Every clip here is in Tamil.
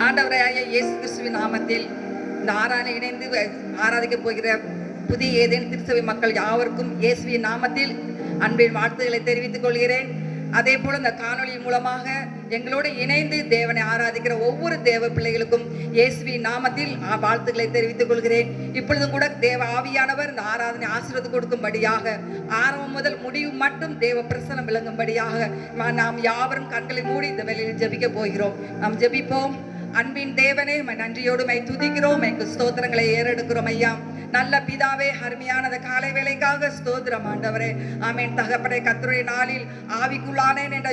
ஆண்டவராகிய இயேசு கிறிஸ்துவின் நாமத்தில் இந்த ஆராதனை இணைந்து ஆராதிக்க போகிற புதிய ஏதேன் திருச்சபை மக்கள் யாவருக்கும் இயேசுவின் நாமத்தில் அன்பின் வாழ்த்துக்களை தெரிவித்துக் கொள்கிறேன். அதே போல இந்த காணொலி மூலமாக எங்களோடு இணைந்து தேவனை ஆராதிக்கிற ஒவ்வொரு தேவ பிள்ளைகளுக்கும் இயேசுவின் நாமத்தில் வாழ்த்துக்களை தெரிவித்துக் கொள்கிறேன். இப்பொழுதும் கூட தேவ ஆவியானவர் இந்த ஆராதனை ஆசீர்வாதம் கொடுக்கும்படியாக ஆரம்பம் முதல் முடிவு மட்டும் தேவ பிரசனம் விளங்கும்படியாக நாம் யாவரும் கண்களை மூடி இந்த வேளையில் ஜெபிக்க போகிறோம். நாம் ஜெபிப்போம். அன்பின் தேவனே, நன்றியோடு துதிக்கிறோம், ஸ்தோத்திரங்களை ஏறெடுக்கிறோம். ஐயா நல்ல பிதாவே, அருமையான காலை வேலைக்காக ஸ்தோத்திரம் ஆண்டவரே. ஆமேன் தகப்பனே, கர்த்தருடைய நாளில் ஆவிக்குள்ளானேன் என்ற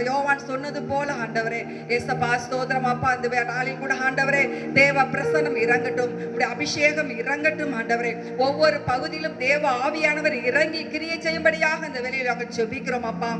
யோவான் சொன்னது போல ஆண்டவரே ஏசப்பா ஸ்தோத்திரம் அப்பா. இந்த நாளில் கூட ஆண்டவரே தேவ பிரசன்னம் இறங்கட்டும், உடைய அபிஷேகம் இறங்கட்டும் ஆண்டவரே. ஒவ்வொரு பகுதியிலும் தேவ ஆவியானவர் இறங்கி கிரியை செய்யும்படியாக இந்த வேளையில் நாங்கள் ஜெபிக்கிறோம் அப்பா.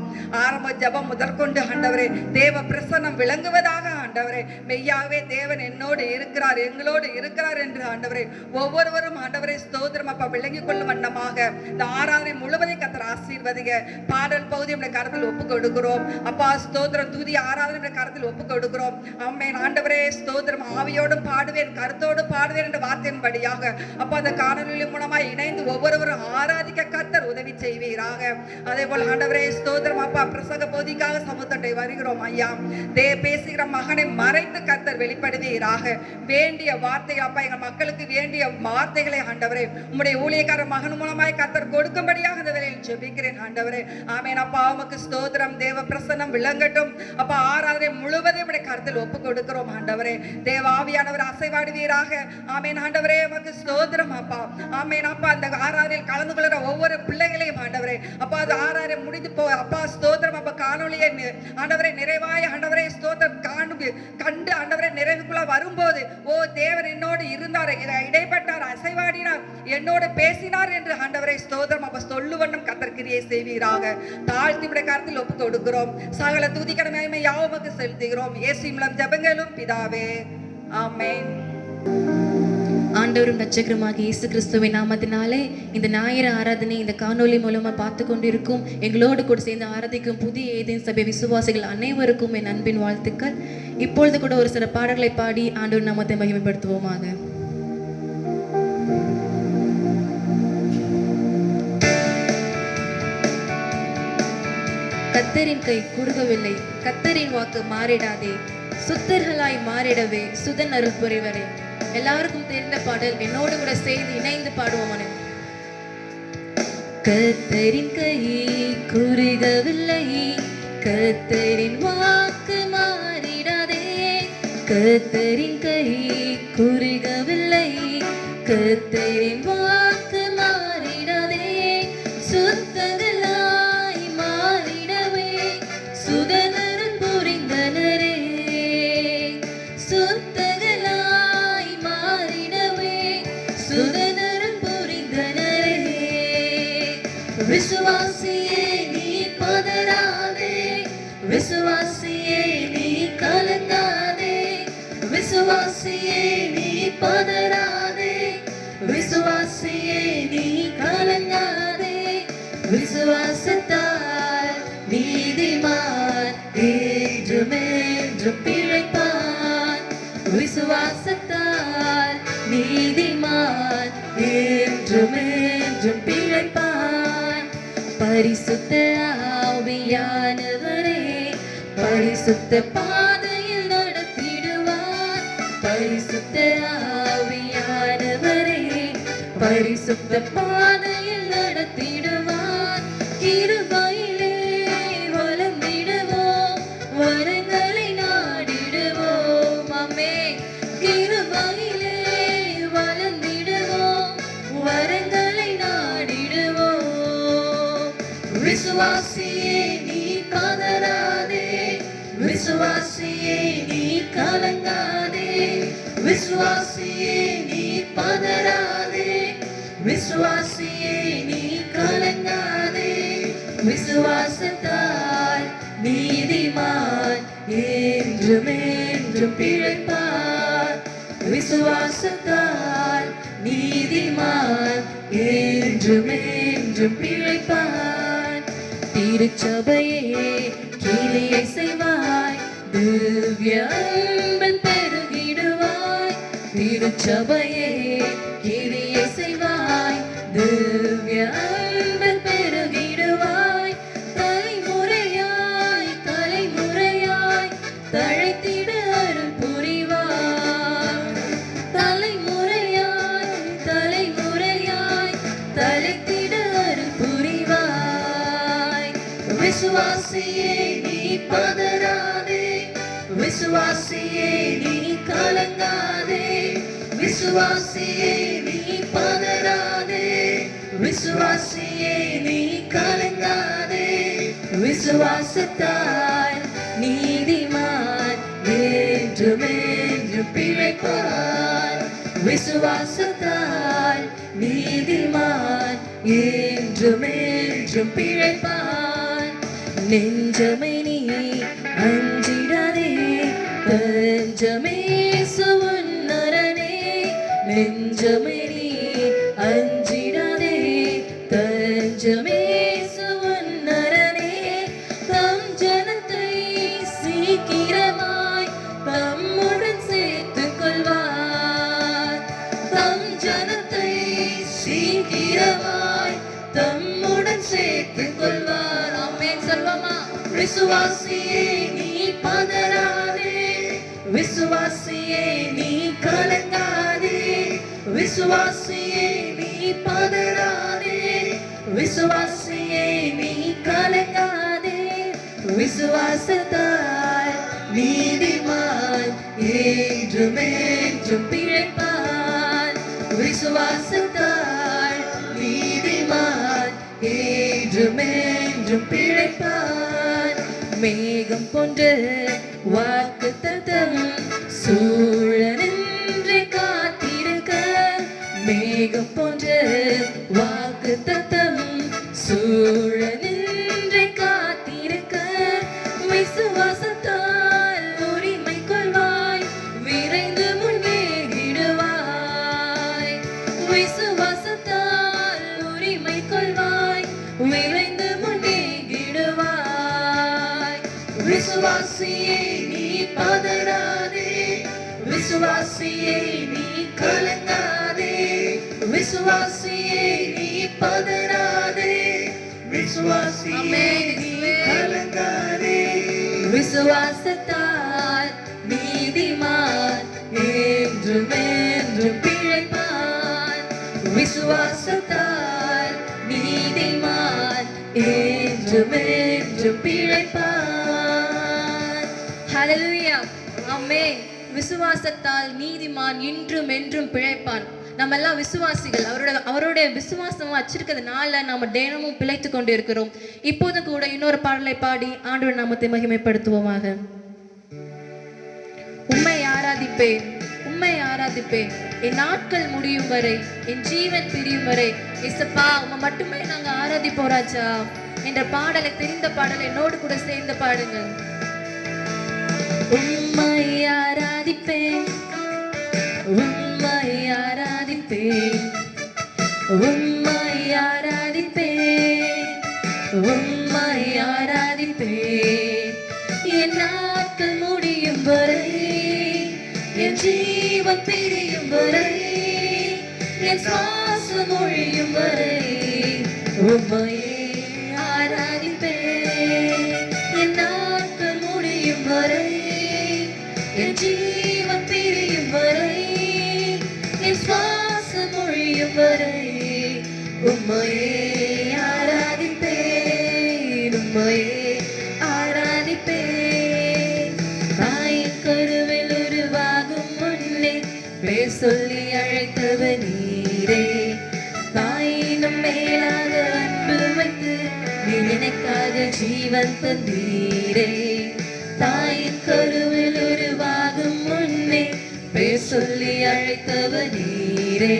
ஆரம்ப ஜெபம் முதற்கொண்டு ஆண்டவரே தேவ பிரசன்னம் விளங்குவதாக ஆண்டவரே. மெய்யாகவே தேவன் என்னோடு இருக்கிறார், எங்களோடு இருக்கிறார் என்று ஆண்டவரே ஒவ்வொருவரும் ஆண்டவரே ஸ்தோத்திரம் அப்பா விளங்கிக் கொள்ளும் வண்ணமாக இந்த ஆராதனை முழுவதையும் கர்த்தர் ஆசீர்வதிங்க. பாடல் பகுதி நம்முடைய கரத்தில் ஒப்பு கொடுக்கிறோம் அப்பா. ஸ்தோத்திரம் துதி ஆராதனை கரத்தில் ஒப்பு கொடுக்கிறோம். ஆமென் ஆண்டவரே ஸ்தோத்திரம். ஆவியோடும் பாடுவேன், கருத்தோடு பாடுவேன் என்ற வார்த்தையின்படியாக அப்பா அந்த காணொலி மூலமாய் இணைந்து ஒவ்வொருவரும் ஆராதிக்க கர்த்தர் உதவி செய்வீராக. அதே போல ஆண்டவரே ஸ்தோத்திரம் அப்பா பிரசங்க பகுதிக்காக சமூகத்தை வருகிறோம் ஐயா. பேசுகிற மகனை மறைத்து கர்த்தர் வெளிப்படுவீராக. வேண்டிய வார்த்தைகள் அப்பா எங்கள் மக்களுக்கு வேண்டிய வார்த்தைகளை ஆண்டவரே உம்முடைய ஊழியக்கார மகன் மூலமாய் கர்த்தர் கொடுக்கும்படியாக இந்த வேளையில் ஜெபிக்கிறேன் ஆண்டவரே. ஆமென் அப்பா உமக்கு ஸ்தோத்திரம். தேவ பிரசன்னம் விளங்கட்டும் அப்பா. ஆராதனை முழுவதையும் உம்முடைய கரத்தில் ஒப்பு கொடுக்கிறோம் ஆண்டவரே. தேவ ஆவியானவர் அசைவாடுவீராக. ஆமென் ஆண்டவரே உமக்கு ஸ்தோத்திரம் அப்பா. ஆமென் அப்பா அந்த ஆராதனையில் கலந்து கொள்கிற ஒவ்வொரு பிள்ளைகளையும் ஆண்டவரே அப்பா அது ஆராதனை முடிந்து அப்பா ஸ்தோத்திரம் அப்பா காணொலியை ஆண்டவரே நிறைவாய் ஆண்டவரே ஸ்தோத்திரம் கண்டு ஆண்டவரே நிறைவுக்குள்ள வரும்போது ஓ தேவன் என்னோடு இருந்தார், இடைப்பட்டார், அசைவாடினார், என்னோடு பேசினார் என்று ஆண்டவரை ஸ்தோத்திரம் அப்ப சொல்லுவண்ணம் கர்த்தர் கிரியை செய்வீராக. தாழ்த்தி உடைய கரத்தில் ஒப்பு கொடுக்கிறோம். சகல துதி கடமை யாவுமக்கு செலுத்துகிறோம். இயேசு மூலம் ஜெபங்களும் பிதாவே, ஆமென். ஆண்டவரும் இரட்சகருமாகிய இயேசு கிறிஸ்துவின் நாமத்தினாலே இந்த ஞாயிறு ஆராதனை இந்த காணொலி மூலமா பார்த்து கொண்டிருக்கும் எங்களோடு கூட சேர்ந்து ஆராதிக்கும் புதிய ஏதேன் சபை விசுவாசிகள் அனைவருக்கும் என் அன்பின் வாழ்த்துக்கள். இப்பொழுது கூட ஒரு சில பாடல்களை பாடி ஆண்டவர் நாமத்தை மகிமைப்படுத்துவோமாக. கர்த்தரின் கை குறுகவில்லை, கர்த்தரின் வாக்கு மாறிடாதே, சுத்தர்களாய் மாறிடவே சுதன் அருள் புரிவரே. எல்லாருக்கும் தெரிந்த பாடல் என்னோடு கூட சேர்ந்து இணைந்து பாடுவோம். கர்த்தரின் கை குறுகவில்லை, கர்த்தரின் வாக்கு மாறிடாதே, கர்த்தரின் கை குறுகவில்லை, கர்த்தரின் வாக்கு மாறிடாதே, சுத்தங்களாய் மாறிடவே சுதனரும் புரிந்தனரே, சுத்தங்களாய் மாறிடவே சுதனரும் புரிந்தனரே. விசுவாசியே நீ பதறாதே, விசுவாசியே நீ கலங்காதே, விசுவாசியே நீ பதறாதே, விசுவாசியே நீ கலங்காதே. விசுவாசத்தால் நீதிமான் என்றும் என்றும் பிழைப்பான், விசுவாசத்தால் நீதிமான் என்றும் என்றும் பிழைப்பான். பரிசுத்த ஆவியானவரே பரிசுத்த பாதையில் நடத்திடுவார், பரிசுத்த ஆவியானவரே பரிசுத்த பாதையில் நடத்திடுவார். கிருபையிலே வளர்ந்திடுவோம், வரங்களை நாடிடுவோம். ஆமென். கிருபையிலே வளர்ந்திடுவோம், வரங்களை நாடிடுவோம். விசுவாசியே நீ பதறாதே, விசுவாசியே நீ கலங்காதே, விசுவாசியே நீ பதறாதே, விசுவாசியே நீ கலங்காதே. விசுவாசத்தால் நீதிமான் என்றும் என்றும் பிழைப்பார், விசுவாசத்தால் நீதிமான் என்றும் என்றும் பிழைப்பார். திருச்சபையே கிரியை செய்வாய், திவ்ய அன்பின் பெரு திருச்சபையே கிரியை செய்வாய், திவ்ய அன்பில் பெருகிடுவாய். தலைமுறையாய் தலைமுறையாய் தழைத்திட அருள் புரிவாய். தலைமுறையாய் தலைமுறையாய் தழைத்திட அருள் புரிவாய். விசுவாசியே நீ பதறாதே, விசுவாசியே நீ கலங்காதே, விசுவாசியே நீ பதறாதே, விசுவாசியே நீ கலங்காதே. விசுவாசத்தால் நீதிமான் என்றும் என்றும் பிழைப்பான். விசுவாசத்தால் நீதிமான் என்றும் என்றும் பிழைப்பான். நெஞ்சமே நீ அஞ்சிடாதே, தஞ்சமே சுவன்னரனே. நெஞ்சமே நீ அஞ்சிடாதே, தஞ்சமே சுவன்னரனே. தம் ஜனத்தை சீக்கிரமாய் தம்முடன் சேர்த்துக் கொள்வார். தம் ஜனத்தை சீக்கிரமாய் தம்முடன் சேர்த்துக் கொள்வார். ஆமென் சொல்லுமா? விசுவாசியே நீ பதறாதே, விசுவாசியே நீ கலங்காதே, விசுவாசியே நீ பதறாதே, விசுவாசியே நீ கலங்காதே. விசுவாசத்தால் நீதிமான் என்றும் என்றும் பிழைப்பான். விசுவாசத்தால் நீதிமான் என்றும் என்றும் பிழைப்பான். மேகம் போன்ற வாக்குத்தத்தம் சூழ நின்று காத்திருக்க, மேகம் போன்ற வாக்குத்தத்தம் சூழ நின்று காத்திருக்க. விசுவாசத்தால் உரிமை கொள்வாய், விரைந்து முன்னேறிடுவாய். விசுவாசத்தால் உரிமை கொள்வாய், விரைந்து முன்னேறிடுவாய். விசுவாசியே நீ பதறாதே, விசுவாசியே நீ கலங்காதே, விசுவாசியே நீ பதறாதே, விசுவாசியே நீ கலங்காதே. விசுவாசத்தால் நீதிமான் என்றும் என்றும் பிழைப்பான். விசுவாசத்தால் நீதிமான் என்றும் என்றும் பிழைப்பான். ஹல்லேலூயா, ஆமென். விசுவாசத்தால் நீதிமான் இன்றும் என்றும் பிழைப்பான். நம்ம எல்லாம் விசுவாசிகள். அவருடைய விசுவாசம் வச்சிருக்கிறதுனால நம்ம தினமும் பிழைத்து கொண்டு இருக்கிறோம். இப்போது கூட இன்னொரு பாடலை பாடி ஆண்டவர் நாமத்தை மகிமைப்படுத்துவோமாக. உம்மை ஆராதிப்பேன், உம்மை ஆராதிப்பேன், என் நாட்கள் முடியும் வரை, என் ஜீவன் பிரியும் வரை. இசப்பா உம்மை மட்டுமே நாங்க ஆராதிப்போம் ராஜா என்ற பாடலை, தெரிந்த பாடலை என்னோடு கூட சேர்ந்து பாடுங்கள். உம்மை ஆராதிப்பேன், உம்மை ஆராதிப்பேன், உம்மை ஆராதிப்பேன், உம்மை ஆராதிப்பேன். என் நாட்கள் முடியும் வரை, என் ஜீவன் பிரியும் வரை, என் சுவாசம் ஒழியும் வரை உம்மையே ஆராதிப்பேன். என் நாட்கள் முடியும் வரை, என் ஜீவன் பிரியும் வரை, என் சுவாசம் ஒழியும் வரை உம்மையே ஆராதிப்பேன், உம்மையே ஆராதிப்பேன். தாயின் கருவில் உருவாகும் முன்னே பேர் சொல்லி அழைத்தவர் நீரே. தாயினும் மேலாக அன்பு வைத்து நீ எனக்காக ஜீவன் தந்தீரே. தாயின் கருவில் உருவாகும் முன்னே பேர் சொல்லி அழைத்தவர் நீரே.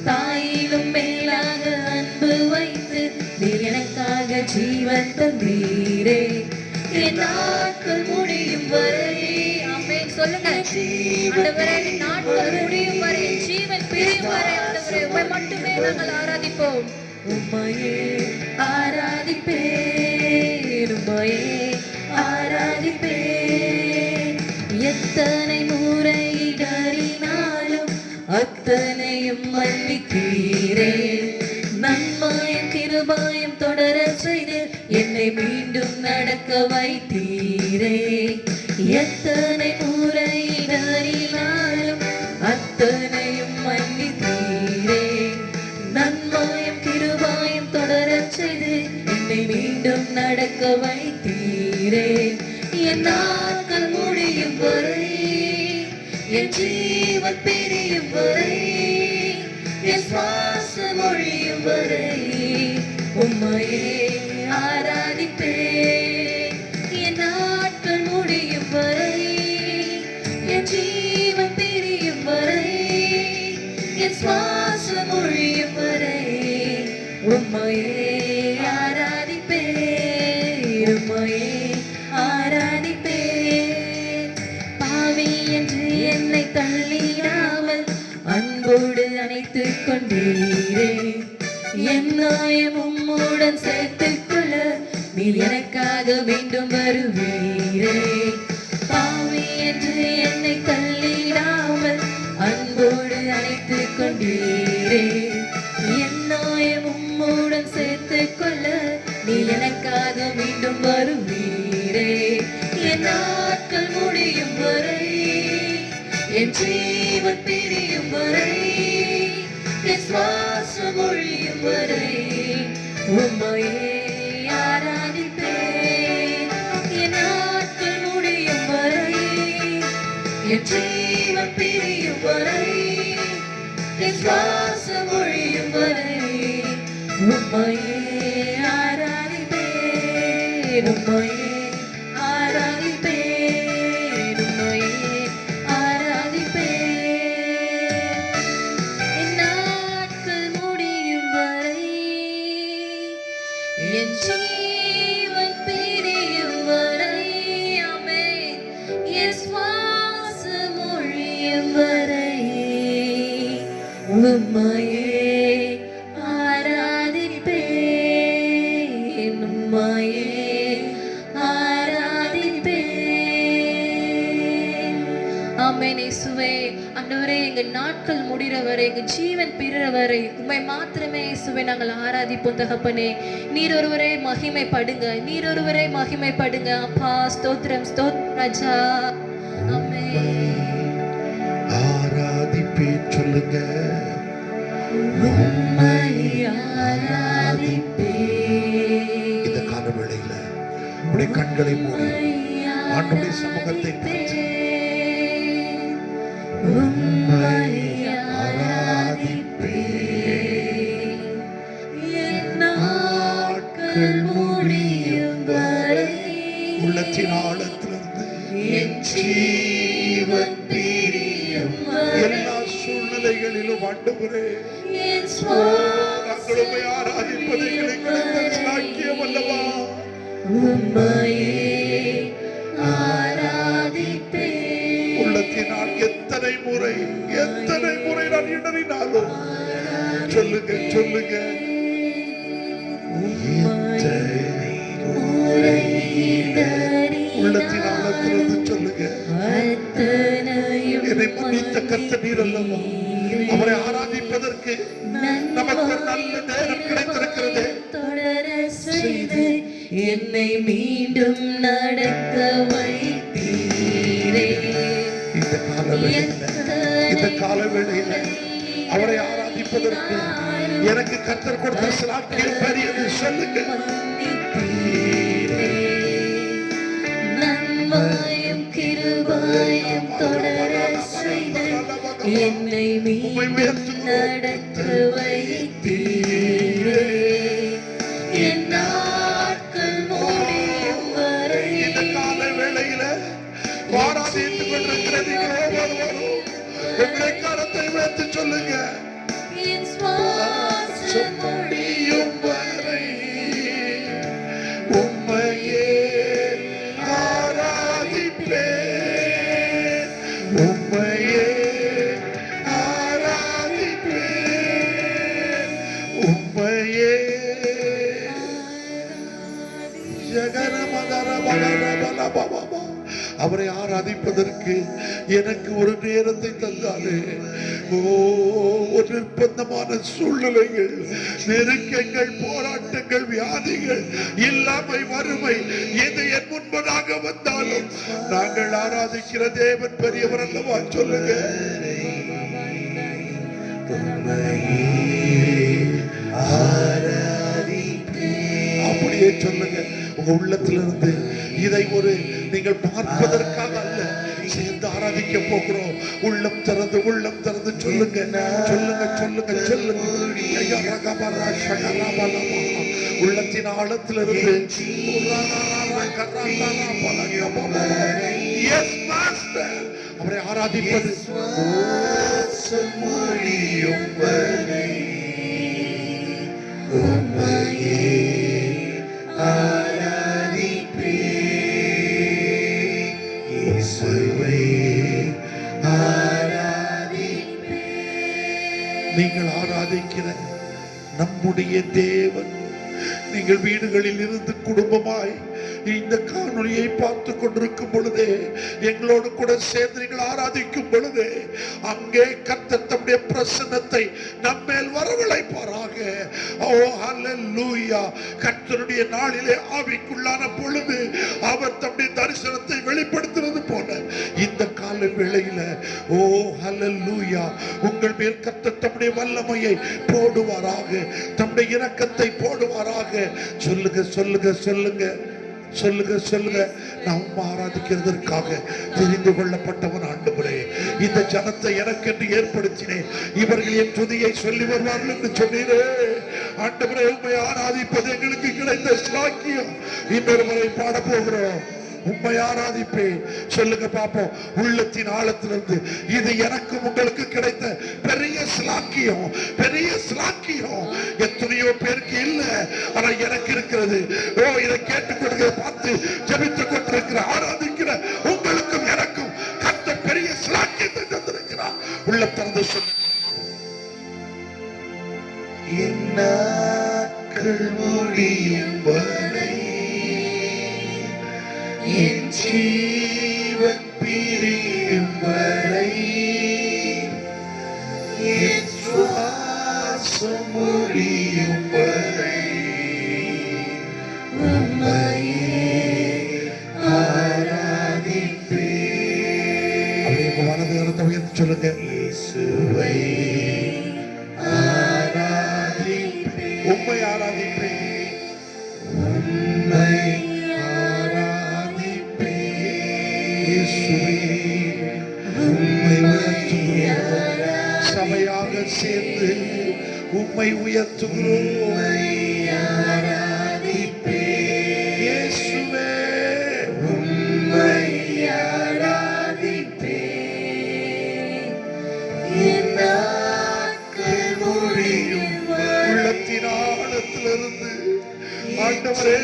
தாயிலும் மேலாக அன்பு வைத்து நீ எனக்காக ஜீவன் தந்தீரே. என் நாட்கள் முடியும் வரை, ஆமென் சொல்லுங்க. ஆண்டவரே என் நாட்கள் முடியும் வரை, ஜீவன் பிரியும் வரை ஆண்டவரே உம்மை மட்டுமே நாங்கள் ஆராதிப்போம். உம்மையே ஆராதிப்பேன், உம்மையே ஆராதிப்பேன். எத்தனை முறை இடறினாலும் அத்தனையும் மன்னித்தீரே. நன்மாயும் கிருபாயும் தொடர செய்து என்னை மீண்டும் நடக்க வைத்தீரே. எத்தனை முறை இடறினாலும் அத்தனையும் மன்னித்தீரே. நன்மாயும் கிருபாயும் தொடர செய்து என்னை மீண்டும் நடக்க வைத்தீரே. என் நாட்கள் முடியும் வரை, என் ஜீவன் பிரியும் வரை, என் சுவாசம் ஒழியும் வரை உம்மையே ஆராதிப்பேன். என் நாட்கள் முடியும் வரை, என் ஜீவன் பிரியும் வரை, என் சுவாசம் ஒழியும் வரை உம்மையே ஆராதிப்பேன். உம்மையே ஆராதிப்பேன். பாவி என்று என்னை தள்ளிடாமல் அன்போடு அணைத்துக் கொண்டீரே. என் நாயம் உம்முடன் சேர்த்துக் கொள்ள நீர் எனக்காக மீண்டும் வருவீரே. பாவி என்று என்னை தள்ளிடாமல் அன்போடு அணைத்துக் கொண்டீரே. என் நாயம் உம்முடன் சேர்த்துக் கொள்ள நீர் எனக்காக மீண்டும் வருவீரே. என் நாட்கள் முடியும் வரை, என் ஜீவன் பிரியும் வரை, என் சுவாசம் ஒழியும் வரை உம்மையே ஆராதிப்பேன். என் நாட்கள் முடியும் வரை, என் ஜீவன் பிரியும் வரை, என் சுவாசம் ஒழியும் வரை உம்மையே ஆராதிப்பேன். உம்மையே ஆராதிப்பேன். உம்மையே ஆராதிப்பேன். என் நாட்கள் முடியும் வரை, என் ஜீவன் பிரியும் வரை, ஆமென், என் சுவாசம் ஒழியும் வரை உம்மையே ஆராதிப்பேன். உம்மையே ஆராதிப்பேன். ஆமென். இயேசுவே, ஆண்டவரே, எங்கள் நாட்கள் முடிகிற வரை, எங்கள் ஜீவன் பிற வரை உம்மை மாத்திரமே இயேசுவே நாங்கள் ஆராதிப்போம் தகப்பனே. நீர் ஒருவரே மகிமைப்படுங்க, நீர் ஒருவரே மகிமைப்படுங்க. அப்பா, ஸ்தோத்திரம், ஸ்தோத்திரம் ராஜா. ஆமென். ஆராதிப்பேன் சொல்லுங்க. உம்மை ஆராதிப்பேன். இந்த கால வேளையில உடைய கண்களை மூடி ஆண்டவருடைய சமூகத்தை பார்த்து உம்மை ஆராதிப்பேன். என் நாட்கள் முடியும் வரை, உள்ளத்தின் ஆழத்திலிருந்து என் ஜீவன் பிரியும் வரை, எல்லா சூழ்நிலைகளிலும் ஆண்டவரே என் நாங்கள் உம்மை ஆராதிப்பது எங்களுக்கு கிடைத்த சாக்கியம் அல்லவா? உம்மையே ஆராதிப்பேன். உள்ளத்தினால் எத்தனை முறை நான் இடறினாலும் சொல்லுங்க சொல்லுங்க. உள்ளத்தின் ஆழத்திலிருந்து சொல்லுங்க. என்னை மன்னித்த கர்த்தர் நீர் அல்லவா? அவரை ஆராதிப்பதற்கு நமக்கு ஒரு நல்ல நேரம் கிடைத்திருக்கிறது. தொடர செய்து என்னை மீண்டும் நடக்க வைத்தீரே. இந்த கால வேளையில அவரை ஆராதிப்பதற்கு எனக்கு கர்த்தர் கொடுத்த சாக்கியம் பெரியது. சொல்லுங்க. நன்மையும் கிருபையும் தொடர செய்து என்னை மீண்டும் நடக்க வைத்தீரே. என் நாட்கள் முடியும் வரை, இந்த கால வேளையில ஆராதித்துக் கொண்டிருக்கிறது ஒவ்வொருவரும் உங்களை கரத்தை வைத்து சொல்லுங்க. என் சுவாசம் முடியும் வரை உம்மையே ஆராதிப்பேன். உம்மையே ஆராதிப்பேன். உம்மையே அவரை ஆராதிப்பதற்கு எனக்கு ஒரு நேரத்தை தந்தாரு. ஒரு நிர்பந்தமான சூழ்நிலைகள், நெருக்கங்கள், போராட்டங்கள், வியாதிகள், இல்லாமை, வறுமை எது என் முன்பதாக வந்தாலும் நாங்கள் ஆராதிக்கிற தேவன் பெரியவர் அல்லவா? சொல்லுங்க. அப்படியே சொல்லுங்க. உங்க உள்ளத்திலிருந்து இதை ஒரு நீங்கள் பார்ப்பதற்காக அல்ல, சேர்ந்து ஆராதிக்க போகிறோம். உள்ளம் திறந்து சொல்லுங்க, சொல்லுங்க, சொல்லுங்க, சொல்லுங்க. உள்ளத்தின் ஆழத்திலிருந்து அவரை ஆராதிப்பது. நீங்கள் ஆராதிக்கிற நம்முடைய தேவன், நீங்கள் வீடுகளில் இருந்து குடும்பமாய் இந்த காணொளியை பார்த்து கொண்டிருக்கும் பொழுதே, எங்களோடு கூட சேர்ந்து நீங்கள் ஆராதிக்கும் பொழுது, அங்கே கர்த்தர் தம்முடைய பிரசன்னத்தை நம்மேல் வரவழைப்பாராக. ஓ ஹல்லேலூயா. கர்த்தருடைய நாளிலே ஆவிக்குள்ளான பொழுது அவர் தம்முடைய தரிசனத்தை வெளிப்படுத்துறது போல இந்த கால வேளையில, ஓ ஹல்லேலூயா, உங்கள் மேல் கர்த்தர் தம்முடைய வல்லமையை போடுவாராக, தம்முடைய இரக்கத்தை போடுவாராக. சொல்லுங்க, சொல்லுங்க, சொல்லுங்க, சொல்லுங்க, சொல்லுங்க. நாம் ஆராதிக்கிறதற்காக தெரிந்து கொள்ளப்பட்டவன் ஆண்டவரே. இந்த ஜனத்தை எனக்கென்று ஏற்படுத்தினேன், இவர்கள் என் துதியை சொல்லி வருவார்கள் என்று சொன்னீரே ஆண்டவரே. உண்மை ஆராதிப்பது எங்களுக்கு கிடைத்த ஸ்லாக்கியம். இன்னொரு முறை பாட போகிறோம். உண்மை ஆராதிப்பே. சொல்லுங்க பாப்போம். உள்ளத்தின் ஆழத்திலிருந்து இது எனக்கும் உங்களுக்கு கிடைத்த பெரிய ஸ்லாக்கியம், பெரிய ஸ்லாக்கியம். எத்தனையோ பேருக்கு இல்ல, ஆனா எனக்கு இருக்கிறது. ஓ, இதை கேட்டுக்கொண்டு பார்த்து ஜெபித்துக் கொண்டிருக்கிற ஆராதிக்கிற உங்களுக்கும் எனக்கும் கர்த்தர் பெரிய ஸ்லாக்கியத்தை தந்திருக்கிறார். உள்ள திறந்து சொல்லுங்க. என்னாக்கள் முடியும் வரை என் ஜீவன் பிரியும் வரை, என் சுவாசம் முடியும் வரை உம்மையே ஆராதிப்பேன். அப்படியே மனது கருத்தை உயர்த்தி சொல்லுங்க. இயேசுவை ஆராதிப்பேன், உம்மை ஆராதிப்பேன், உம்மை சபையாக சேர்ந்து உம்மை உயர்த்துகிறோம். இயேசுவே உம்மை ஆராதிப்பேன். உள்ளத்தின் ஆழத்திலிருந்து ஆண்டவரே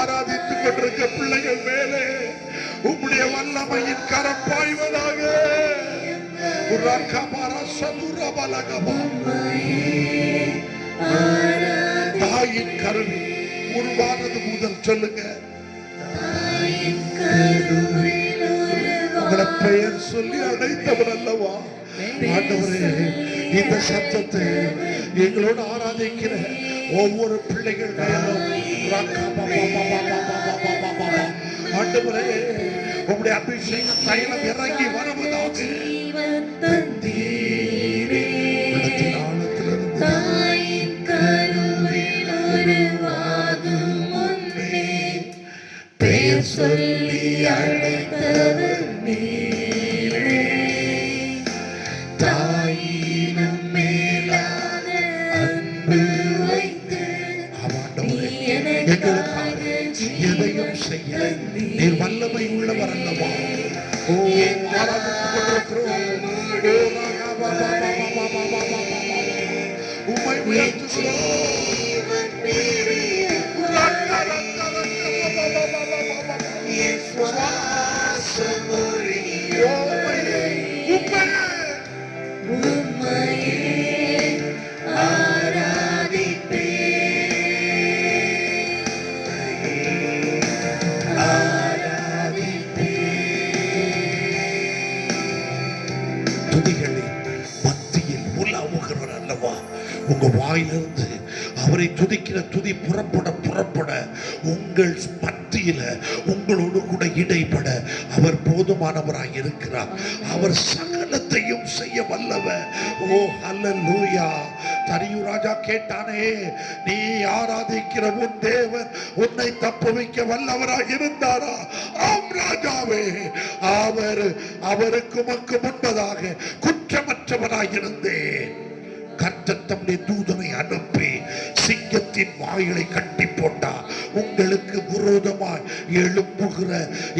ஆராதித்துக் கொண்டிருக்க பிள்ளைகள் மேலே உம்முடைய வல்லமையின் கரம் பாய்வதாக. தாயின் கருவி உருவானது முதல் சொல்லுங்க. உங்களோட பெயர் சொல்லி அழைத்தவர் அல்லவா ஆண்டவரே. இந்த சத்தத்தை எங்களோடு ஆராதிக்கிற ஒவ்வொரு பிள்ளைகள் மேலும் ஆண்டவரே உம்முடைய அபிஷேக தைலம் இறங்கி வருவதாக. பெயர் சொல்லி அழைத்தவர் நீரே, தாயினும் மேலான அன்பு வைத்து எங்களுக்காக எதையும் செய்ய நீர் வல்லமை உள்ளவர் அல்லவா. ஓ, ஆராதித்துக் கொண்டிருக்கிறோம். உம்மை உயர்த்துகிறோம். துதிகளின் மத்தியில் உலாவுகிறவர் அல்லவா. உங்க வாயிலிருந்து அவரை துதிக்கிற துதி புறப்பட புறப்பட உங்கள் மத்தியில உங்களோடு கூட இடைப்பட அவர் போதுமானவராய் இருக்கிறார். அவர் சகலத்தையும் செய்ய வல்லவர். ஓ ஹல்லேலூயா. தரியு ராஜா கேட்டானே, நீ ஆராதிக்கிற உன் தேவன் உன்னை தப்புவிக்க வல்லவராய் இருந்தாரா? ஆம் ராஜாவே, அவருக்கு உமக்கு முன்பதாக குற்றமற்றவராய் இருந்தேன். கர்த்தர் தம்முடைய தூதனை அனுப்பி சிங்கத்தின் வாயிலை கட்டி போட்டார். உங்களுக்கு விரோதமாய் எழுப்புகிற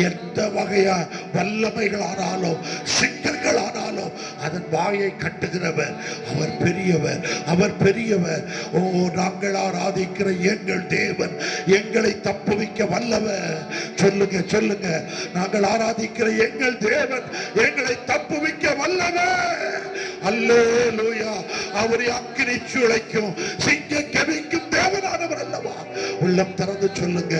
எந்த வகையா வல்லமைகள் ஆனாலும் சிங்கங்கள் ஆனாலும் அதன் வாயை கட்டுகிறவர் அவர் பெரியவர், அவர் பெரியவர். ஓ, நாங்கள் ஆராதிக்கிற எங்கள் தேவன் எங்களை தப்புவிக்க வல்லவர். சொல்லுங்க சொல்லுங்க, நாங்கள் ஆராதிக்கிற எங்கள் தேவன் எங்களை தப்புவிக்க வல்லவர். அல்லேலூயா. அவரை அக்கினி சூளைக்கும் சிங்க கவிக்கும் தேவனானவர் அல்லவா. உள்ளம் திறந்து சொல்லுங்க,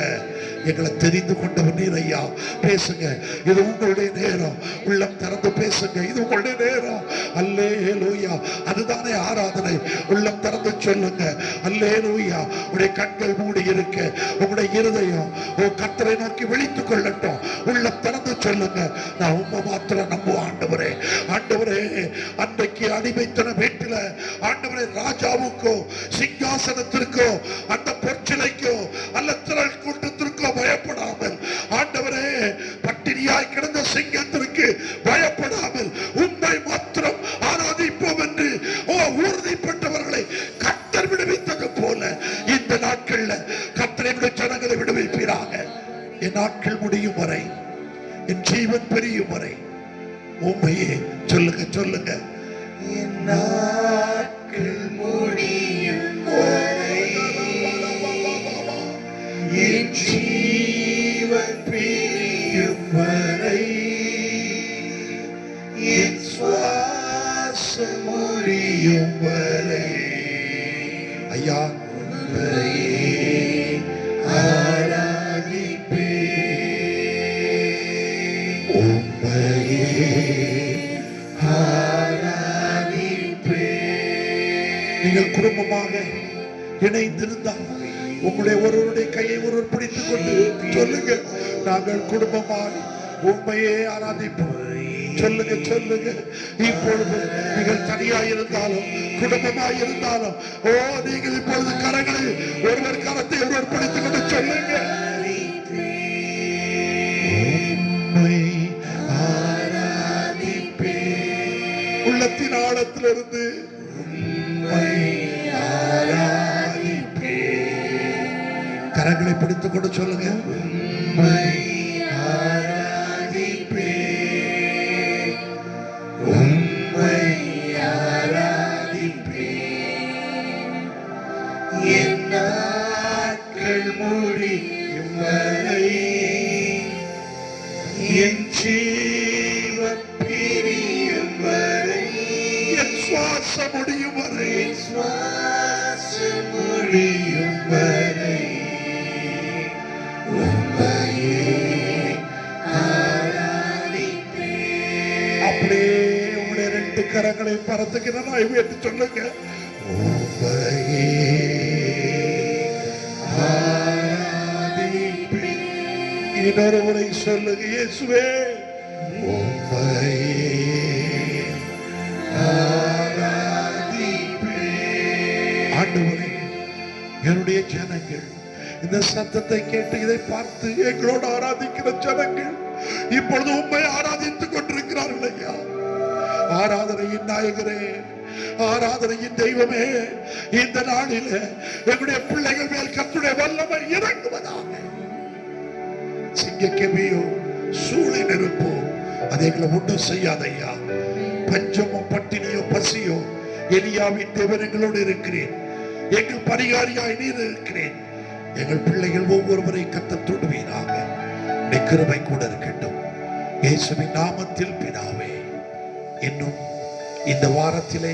எங்களை தெரிந்து கொண்டவர் நீர் ஐயா. பேசுங்க, இது உங்களுடைய நேரம். உள்ளம் திறந்து பேசுங்க, இது உங்களுடைய நேரம். அல்லேலூயா. அதுதானே ஆராதனை. உள்ளம் திறந்து சொல்லுங்க அல்லேலூயா. உங்களுடைய கண்கள் மூடி இருக்க, உங்களுடைய இருதயம் கர்த்தரை நோக்கி விழித்துக் கொள்ளட்டும். உள்ளம் திறந்து சொல்லுங்க, நான் உம்மை மாத்திரம் நம்புவேன் ஆண்டவரே. ஆண்டவரே, அன்றைக்கு அடிமைத்தன வீட்டில் ஆண்டவரே ராஜாவுக்கோ சிங்காசனத்திற்கோ அந்த பொற்சிலைக்கோ அல்ல திரள் கூட்டத்திற்கோ பயப்படாமல், ஆண்டவரே பட்டினியாய் கிடந்த சிங்கத்திற்கு பயப்படாமல் உண்மை மாத்திரம் ஆராதிப்போம் என்று உறுதிப்பட்டவர்களை கர்த்தர் விடுவித்தது போல இந்த நாட்கள்ல கர்த்தரை ஜனங்களை விடுவிப்பீராக. என் நாட்கள் முடியும் வரை, என் ஜீவன் பெரியும் வரை உண்மையே சொல்லுங்க சொல்லுங்க. என் நாட்கள் முடியும் வரை, என் ஜீவன் பிரியும் வரை, என் சுவாசம் முடியும் வரை, ஐயா உம்மையே ஆராதிப்பேன், உம்மையே நீங்கள் குடும்பமாக இணைந்திருந்தால் உங்களுடைய ஒருவருடைய கையை ஒருவர் பிடித்துக் கொண்டு சொல்லுங்க, நாங்கள் குடும்பமாக உண்மையே ஆராதிப்போம். சொல்லுங்க சொல்லுங்க. இப்பொழுது நீங்கள் தனியாய் இருந்தாலும் குடும்பமாய் இருந்தாலும் நீங்கள் இப்பொழுது கரங்களை ஒருவர் கரத்தை ஒருவர் பிடித்துக் கொண்டு சொல்லுங்க, உள்ளத்தின் ஆழத்திலிருந்து கரங்களை பிடித்துக் கொண்டு சொல்லுங்க, உம்மை ஆராதிப்பேன், உம்மை ஆராதிப்பேன், என் நாட்கள் முடியும் வரை, என் ஜீவன் பிரியும் வரை, என் சுவாசம் முடியும் வரை, சுவாசம் முடியும் வரை அப்படியே உங்களுடைய ரெண்டு கரங்களை பரத்துக்கிறாய் என்று சொல்லுங்க, உம்மையே ஆராதிப்பேன். இன்னொரு முறை சொல்லுங்க, இயேசுவே உம்மையே ஆராதிப்பேன். ஆண்டவரே, என்னுடைய ஜனங்கள் இந்த சத்தத்தை கேட்டு இதை பார்த்து எங்களோடு ஆராதிக்கிற ஜனங்கள் இப்பொழுது உம்மை ஆராதித்துக் கொண்டிருக்கிறார்கள் ஐயா. ஆராதனையின் நாயகரே, ஆராதனையின் தெய்வமே, இந்த நாளில் எங்களுடைய பிள்ளைகள் மேல் கர்த்தருடைய வல்லமை இறங்குவதாக. சிங்கக்கெபியோ சூளை நெருப்போ அதை எங்களை ஒன்றும் செய்யாதையா. பஞ்சமோ பட்டினியோ பசியோ எலியாவின் தேவன் எங்களோடு இருக்கிறேன், எங்கள் பரிகாரியாய் நீர் இருக்கிறேன். எங்கள் பிள்ளைகள் ஒவ்வொருவரை கர்த்தர் தொடுவீராக. கிருபை கூட இருக்கட்டும் இயேசுவின் நாமத்தில் பிதாவே. இன்னும் இந்த வாரத்திலே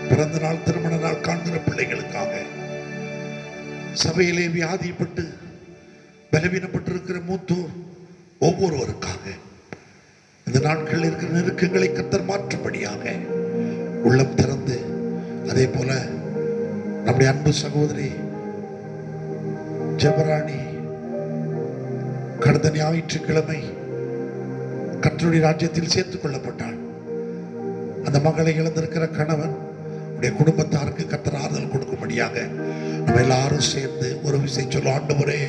பிறந்த நாள் திருமண நாள் காண்கிற பிள்ளைகளுக்காக, சபையிலே வியாதிப்பட்டு பலவீனப்பட்டிருக்கிற மூத்தோர் ஒவ்வொருவருக்காக, இந்த இந்த நாட்கள் இருக்கிற நெருக்கங்களை கர்த்தர் மாற்றும்படியாக உள்ளம் திறந்து, அதே போல நம்முடைய அன்பு சகோதரி ஜெபராணி கடந்த ஞாயிற்றுக்கிழமை கர்த்தருடைய ராஜ்யத்தில் சேர்த்துக் கொள்ளப்பட்டாள். அந்த மகளை இழந்திருக்கிற கணவன் உடைய குடும்பத்தாருக்கு கர்த்தர் ஆறுதல் கொடுக்கும்படியாக நம்ம எல்லாரும் சேர்ந்து ஒரு விஷயம் சொல்ல, ஆண்டவரே,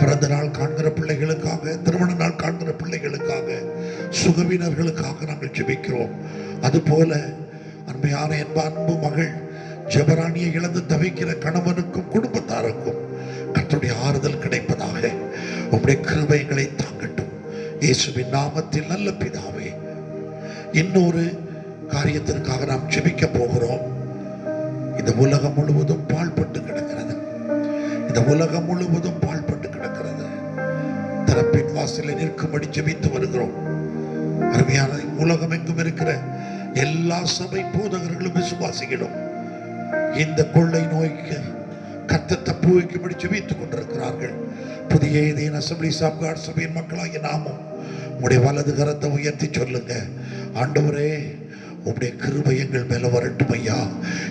பிறந்த நாள் காண்கிற பிள்ளைகளுக்காக, திருமண நாள் காண்கிற பிள்ளைகளுக்காக, சுகவீனர்களுக்காக நாங்கள் ஜெபிக்கிறோம். அதுபோல அருமையான அன்பு மகள் ஜெபராணியை இழந்து தவிக்கிற கணவனுக்கும் குடும்பத்தாருக்கும் கர்த்தருடைய ஆறுதல் கிடைப்பதாக உம்முடைய கிருபைகளை தாங்கட்டும். இயேசுவின் நாமத்தில் நல்ல பிதாவே, இன்னொரு காரியத்திற்காக நாம் ஜெபிக்க போகிறோம். இந்த உலகம் முழுவதும் பாழ்பட்டு கிடக்கிறது. இந்த உலகம் முழுவதும் பாழ்பட்டு கிடக்கிறது. திறப்பின் வாசலில் நிற்கும்படி ஜெபித்து வருகிறோம். அருமையான உலகம் எங்கும் இருக்கிற எல்லா சபை போதகர்களும் விசுவாசிகளும் இந்த கொள்ளை நோய்க்கு கர்த்தர் தப்பு வைக்கும்படி ஜெபித்துக் கொண்டிருக்கிறார்கள். புதிய ஏதேன் அசெம்பிளிஸ் ஆஃப் காட் சபையின் மக்களாகிய நாமும் உடைய வலது கரத்தை உயர்த்தி சொல்லுங்க, ஆண்டவரே, உம்முடைய கிருபை எங்கள் மேல வரட்டும் ஐயா,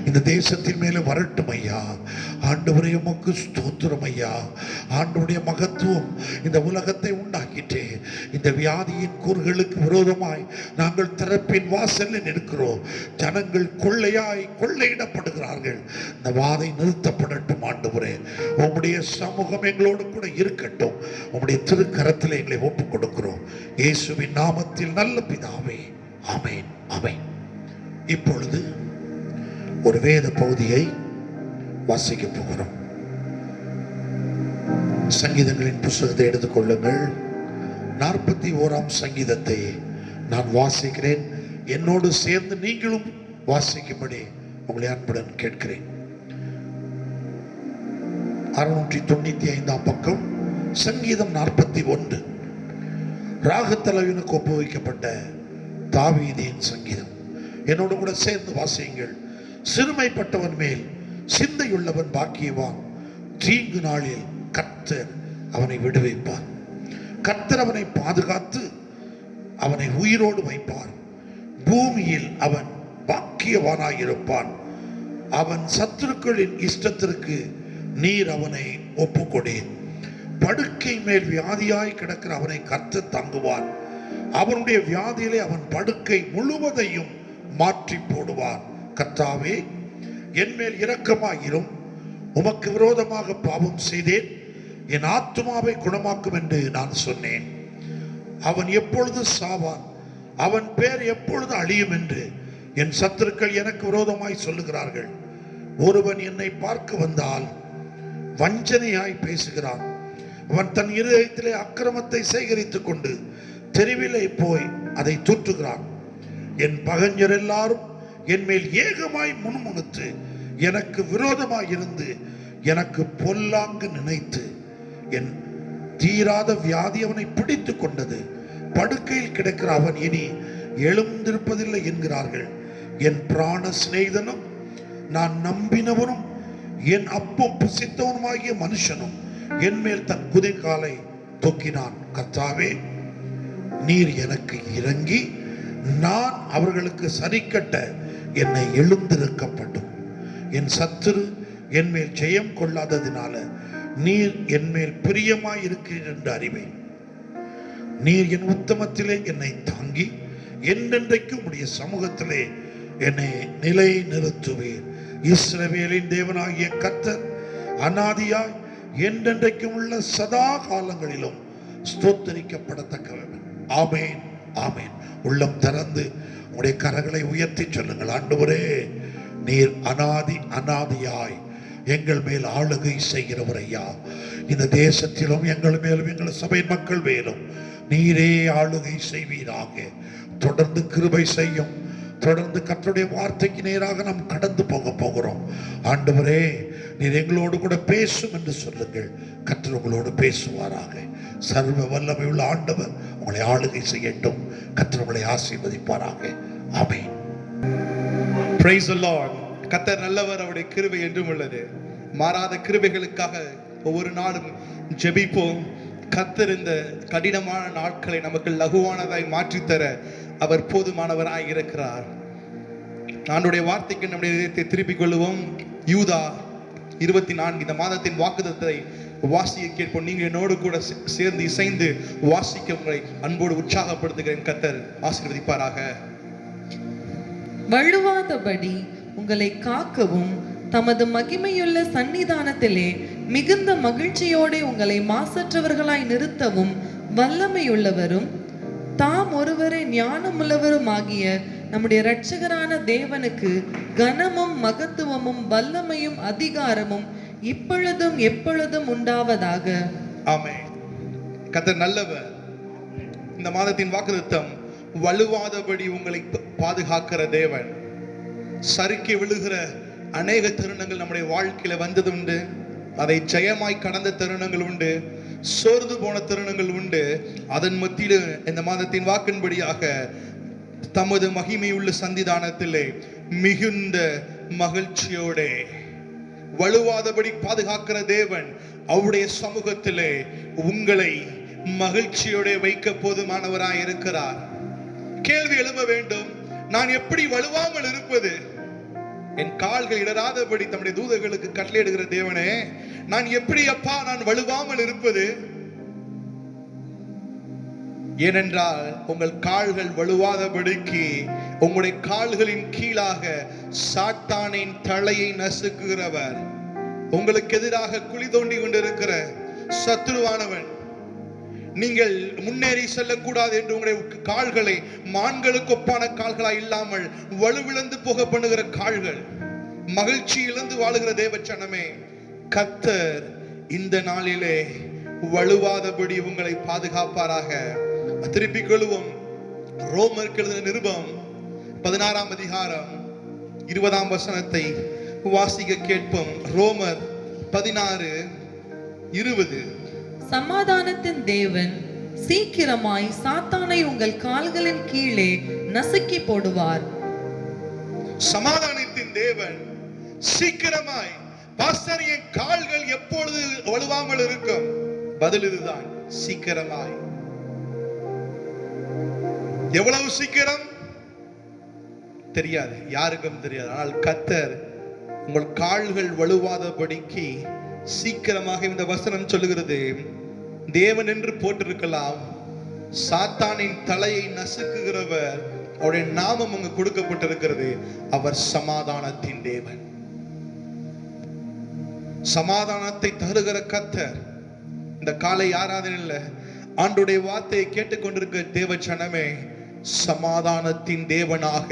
இந்த தேசத்தின் மேல வரட்டும் ஐயா. ஆண்டவரே, உமக்கு ஸ்தோத்திரம் ஐயா. ஆண்டவருடைய மகத்துவம் இந்த உலகத்தை உண்டாக்கிட்டு இந்த வியாதியின் கூறுகளுக்கு விரோதமாய் நாங்கள் திறப்பின் வாசலில் நிற்கிறோம். ஜனங்கள் கொள்ளையிடப்படுகிறார்கள். இந்த வாதை நிறுத்தப்படட்டும் ஆண்டவரே. உம்முடைய சமூகம் எங்களோடு கூட இருக்கட்டும். உம்முடைய திருக்கரத்தில் எங்களை ஒப்புக் கொடுக்கிறோம். இயேசுவின் நாமத்தில் நல்ல பிதாவே, ஆமென், ஆமென். இப்பொழுது ஒரு வேத பகுதியை வாசிக்க போகிறோம். சங்கீதங்களின் புத்தகத்தை எடுத்துக்கொள்ளுங்கள். 41ஆம் சங்கீதத்தை நான் வாசிக்கிறேன். என்னோடு சேர்ந்து நீங்களும் வாசிக்கும்படி உங்களை அன்புடன் கேட்கிறேன். 695ஆம் பக்கம், சங்கீதம் 41, ராகத்தலைவனுக்கு ஒப்புவிக்கப்பட்ட தாவீதின் சங்கீதம். என்னோடு கூட சேர்ந்து வாசியுங்கள். சிறுமைப்பட்டவன் மேல் சிந்தையுள்ளவன் பாக்கியவான். தீங்கு நாளில் கர்த்தர் அவனை விடுவிப்பார். கர்த்தர் அவனை பாதுகாத்து அவனை உயிரோடு வைப்பார். பூமியில் அவன் பாக்கியவானாயிருப்பான். அவன் சத்துருக்களின் இஷ்டத்திற்கு நீர் அவனை ஒப்புக்கொடேன். படுக்கை மேல் வியாதியாய் கிடக்கிற அவனை கர்த்தர் தாங்குவான். அவனுடைய வியாதியிலே அவன் படுக்கை முழுவதையும் மாற்றி போடுவார். கர்த்தாவே, என் மேல் இரக்கமாயிரும். உமக்கு விரோதமாக பாவம் செய்தேன். என் ஆத்துமாவை குணமாக்கும் என்று நான் சொன்னேன். அவன் எப்பொழுது சாவான்? அவன் பேர் எப்பொழுது அழியும் என்று என் சத்துருக்கள் எனக்கு விரோதமாய் சொல்லுகிறார்கள். ஒருவன் என்னை பார்க்க வந்தால் வஞ்சனையாய் பேசுகிறான். அவன் தன் இருதயத்திலே அக்கிரமத்தை சேகரித்துக் கொண்டு தெருவிலே போய் அதை தூற்றுகிறான். என் பகைஞர் எல்லாரும் என் மேல் ஏகமாய் முணுமுணுத்து எனக்கு விரோதமாய் இருந்து எனக்கு பொல்லாங்கு நினைத்து என் தீராத வியாதி அவனை பிடித்து கொண்டது. படுக்கையில் கிடக்கிற அவன் இனி எழுந்திருப்பதில்லை என்கிறார்கள். என் பிராண சிநேகிதனும் நான் நம்பினவனும் என் அப்பம் புசித்தவனுமாகிய மனுஷனும் என் மேல் தன் குதிகாலை தொக்கினான். கர்த்தாவே, நீர் எனக்கு இறங்கி நான் அவர்களுக்கு சரிக்கட்ட என்னை எழுந்திருக்கப்படும். என் சத்துரு என் மேல் ஜெயம் கொள்ளாததினால நீர் என் மேல் பிரியமாய் இருக்கிறீர் என்று அறிவேன். நீர் என் உத்தமத்திலே என்னை தாங்கி என்றென்றைக்கு உம்முடைய சமூகத்திலே என்னை நிலை நிறுத்துவீர். இஸ்ரவேலின் தேவனாகிய கர்த்தர் அநாதியாய் என்றென்றைக்கும் உள்ள சதா காலங்களிலும் ஸ்தோத்தரிக்கப்படத்தக்கவன். ஆமென், ஆமென். உள்ளம் திறந்து உடைய கரங்களை உயர்த்தி சொல்லுங்கள், ஆண்டவரே, நீர் அநாதியாய் எங்கள் மேல் ஆளுகை செய்கிறவர் ஐயா. இந்த தேசத்திலும் எங்கள் மேலும் எங்கள் சபை மக்கள் மேலும் நீரே ஆளுகை செய்வீராக. தொடர்ந்து கிருபை செய்யும். தொடர்ந்து கர்த்தருடைய வார்த்தைக்கு நேராக நாம் கடந்து போகிறோம். ஆண்டவரே, நீர் எங்களோடு கூட பேசும் என்று சொல்லுங்கள். கர்த்தர் உங்களோடு பேசுவாராக. சர்வ வல்லமை உள்ள ஆண்டவர் உங்களை ஆளுகை செய்யட்டும். கர்த்தர் உங்களை ஆசீர்வதிப்பாராக. ஆமென். Praise the Lord. கர்த்தர் நல்லவர், அவருடைய கிருபை என்றும் உள்ளது. மாறாத கிருபைகளுக்காக ஒவ்வொரு நாளும் ஜெபிப்போம். கர்த்தர் இந்த கடினமான நாட்களை நமக்கு லகுவானதாய் மாற்றித்தர அவர் போதுமானவராய் இருக்கிறார். ஆண்டவருடைய வார்த்தைக்கு நம்முடைய இதயத்தை திருப்பிக் கொள்வோம். யூதா 24 இந்த மாதத்தின் வாக்குத்தத்தத்தை வாசிக்க கேட்போம். நீங்கள் என்னோடு கூட சேர்ந்து இசைந்து வாசிக்க உங்களை அன்போடு உற்சாகப்படுத்துகிறேன். கர்த்தர் ஆசீர்வதிப்பாராக. வழுவாதபடி உங்களை காக்கவும் தமது மகிமையுள்ள சன்னிதானத்திலே மிகுந்த மகிழ்ச்சியோடு உங்களை மாசற்றவர்களாய் நிறுத்தவும் வல்லமையுள்ளவரும் தாம் ஒருவரே ஞானமுள்ளவருமாகிய நம்முடைய இரட்சகரான தேவனுக்கு கனமும் மகத்துவமும் வல்லமையும் அதிகாரமும் இப்பொழுதும் எப்பொழுதும் உண்டாவதாக. ஆமென். கர்த்தர் நல்லவர். இந்த மாதத்தின் வாக்குத்தத்தம், வலுவாதபடி உங்களை பாதுகாக்கிற தேவன். சறுக்கி விழுகிற அநேக தருணங்கள் நம்முடைய வாழ்க்கையில வந்தது உண்டு. அதை ஜெயமாய் கடந்த தருணங்கள் உண்டு. சோர்ந்து போன தருணங்கள் உண்டு. அதன் மத்தியில் இந்த மாதத்தின் வாக்கின்படியாக தமது மகிமையுள்ள சன்னிதானத்திலே மிகுந்த மகிழ்ச்சியோட வலுவாதபடி பாதுகாக்கிற தேவன் அவருடைய சமூகத்திலே உங்களை மகிழ்ச்சியோட வைக்க போதுமானவராய் இருக்கிறார். கேள்வி எழும்ப வேண்டும், நான் எப்படி வலுவாமல் இருப்பது? என் கால்கள் இடராதபடி தம்முடைய தூதர்களுக்கு கட்டளையிடுகிற தேவனே, நான் எப்படி அப்பா நான் வலுவாமல் இருப்பது? ஏனென்றால் உங்கள் கால்கள் வலுவாதபடிக்கு உங்களுடைய கால்களின் கீழாக சாத்தானின் தலையை நசுக்குகிறவர், உங்களுக்கு எதிராக குழி தோண்டி கொண்டிருக்கிற சத்துருவானவன், நீங்கள் முன்னேறி செல்லக்கூடாது என்று உங்களுடைய கால்களை மான்களுக்கு ஒப்பான கால்களாய் இல்லாமல் வலுவிழந்து போக பண்ணுகிற கால்கள், மகிழ்ச்சி இழந்து வாழுகிற தேவச்சனமே, கர்த்தர் இந்த நாளிலே வலுவாதபடி உங்களை பாதுகாப்பாராக. திருப்பிக் கொள்வோம். ரோமருக்கு எழுதின நிருபம் 16ஆம் அதிகாரம் 20ஆம் வசனத்தை வாசிக்க கேட்போம். ரோமர் 16:20. சமாதானத்தின் தேவன் சீக்கிரமாய் சாத்தானை உங்கள் கால்களின் கீழே நசுக்கி போடுவார். சமாதானத்தின் தேவன் சீக்கிரமாய். பாஸ்டர், என் கால்கள் எப்பொழுது வலுவாமல் இருக்கும்? பதில் இதுதான், சீக்கிரமாய். எவ்வளவு சீக்கிரம் தெரியாது, யாருக்கும் தெரியாது. ஆனால் கர்த்தர் உங்கள் கால்கள் வலுவாதபடிக்கு சீக்கிரமாக, இந்த வசனம் சொல்லுகிறது, தேவன் என்று போட்டிருக்கலாம், சாத்தானின் தலையை நசுக்குகிறவர், அவருடைய நாமம் அங்கு கொடுக்கப்பட்டிருக்கிறது. அவர் சமாதானத்தின் தேவன். சமாதானத்தை தருகிற கர்த்தர். இந்த காலை ஆராதனையில் ஆண்டுடைய வார்த்தையை கேட்டுக்கொண்டிருக்கிற தேவ ஜனமே, சமாதானத்தின் தேவனாக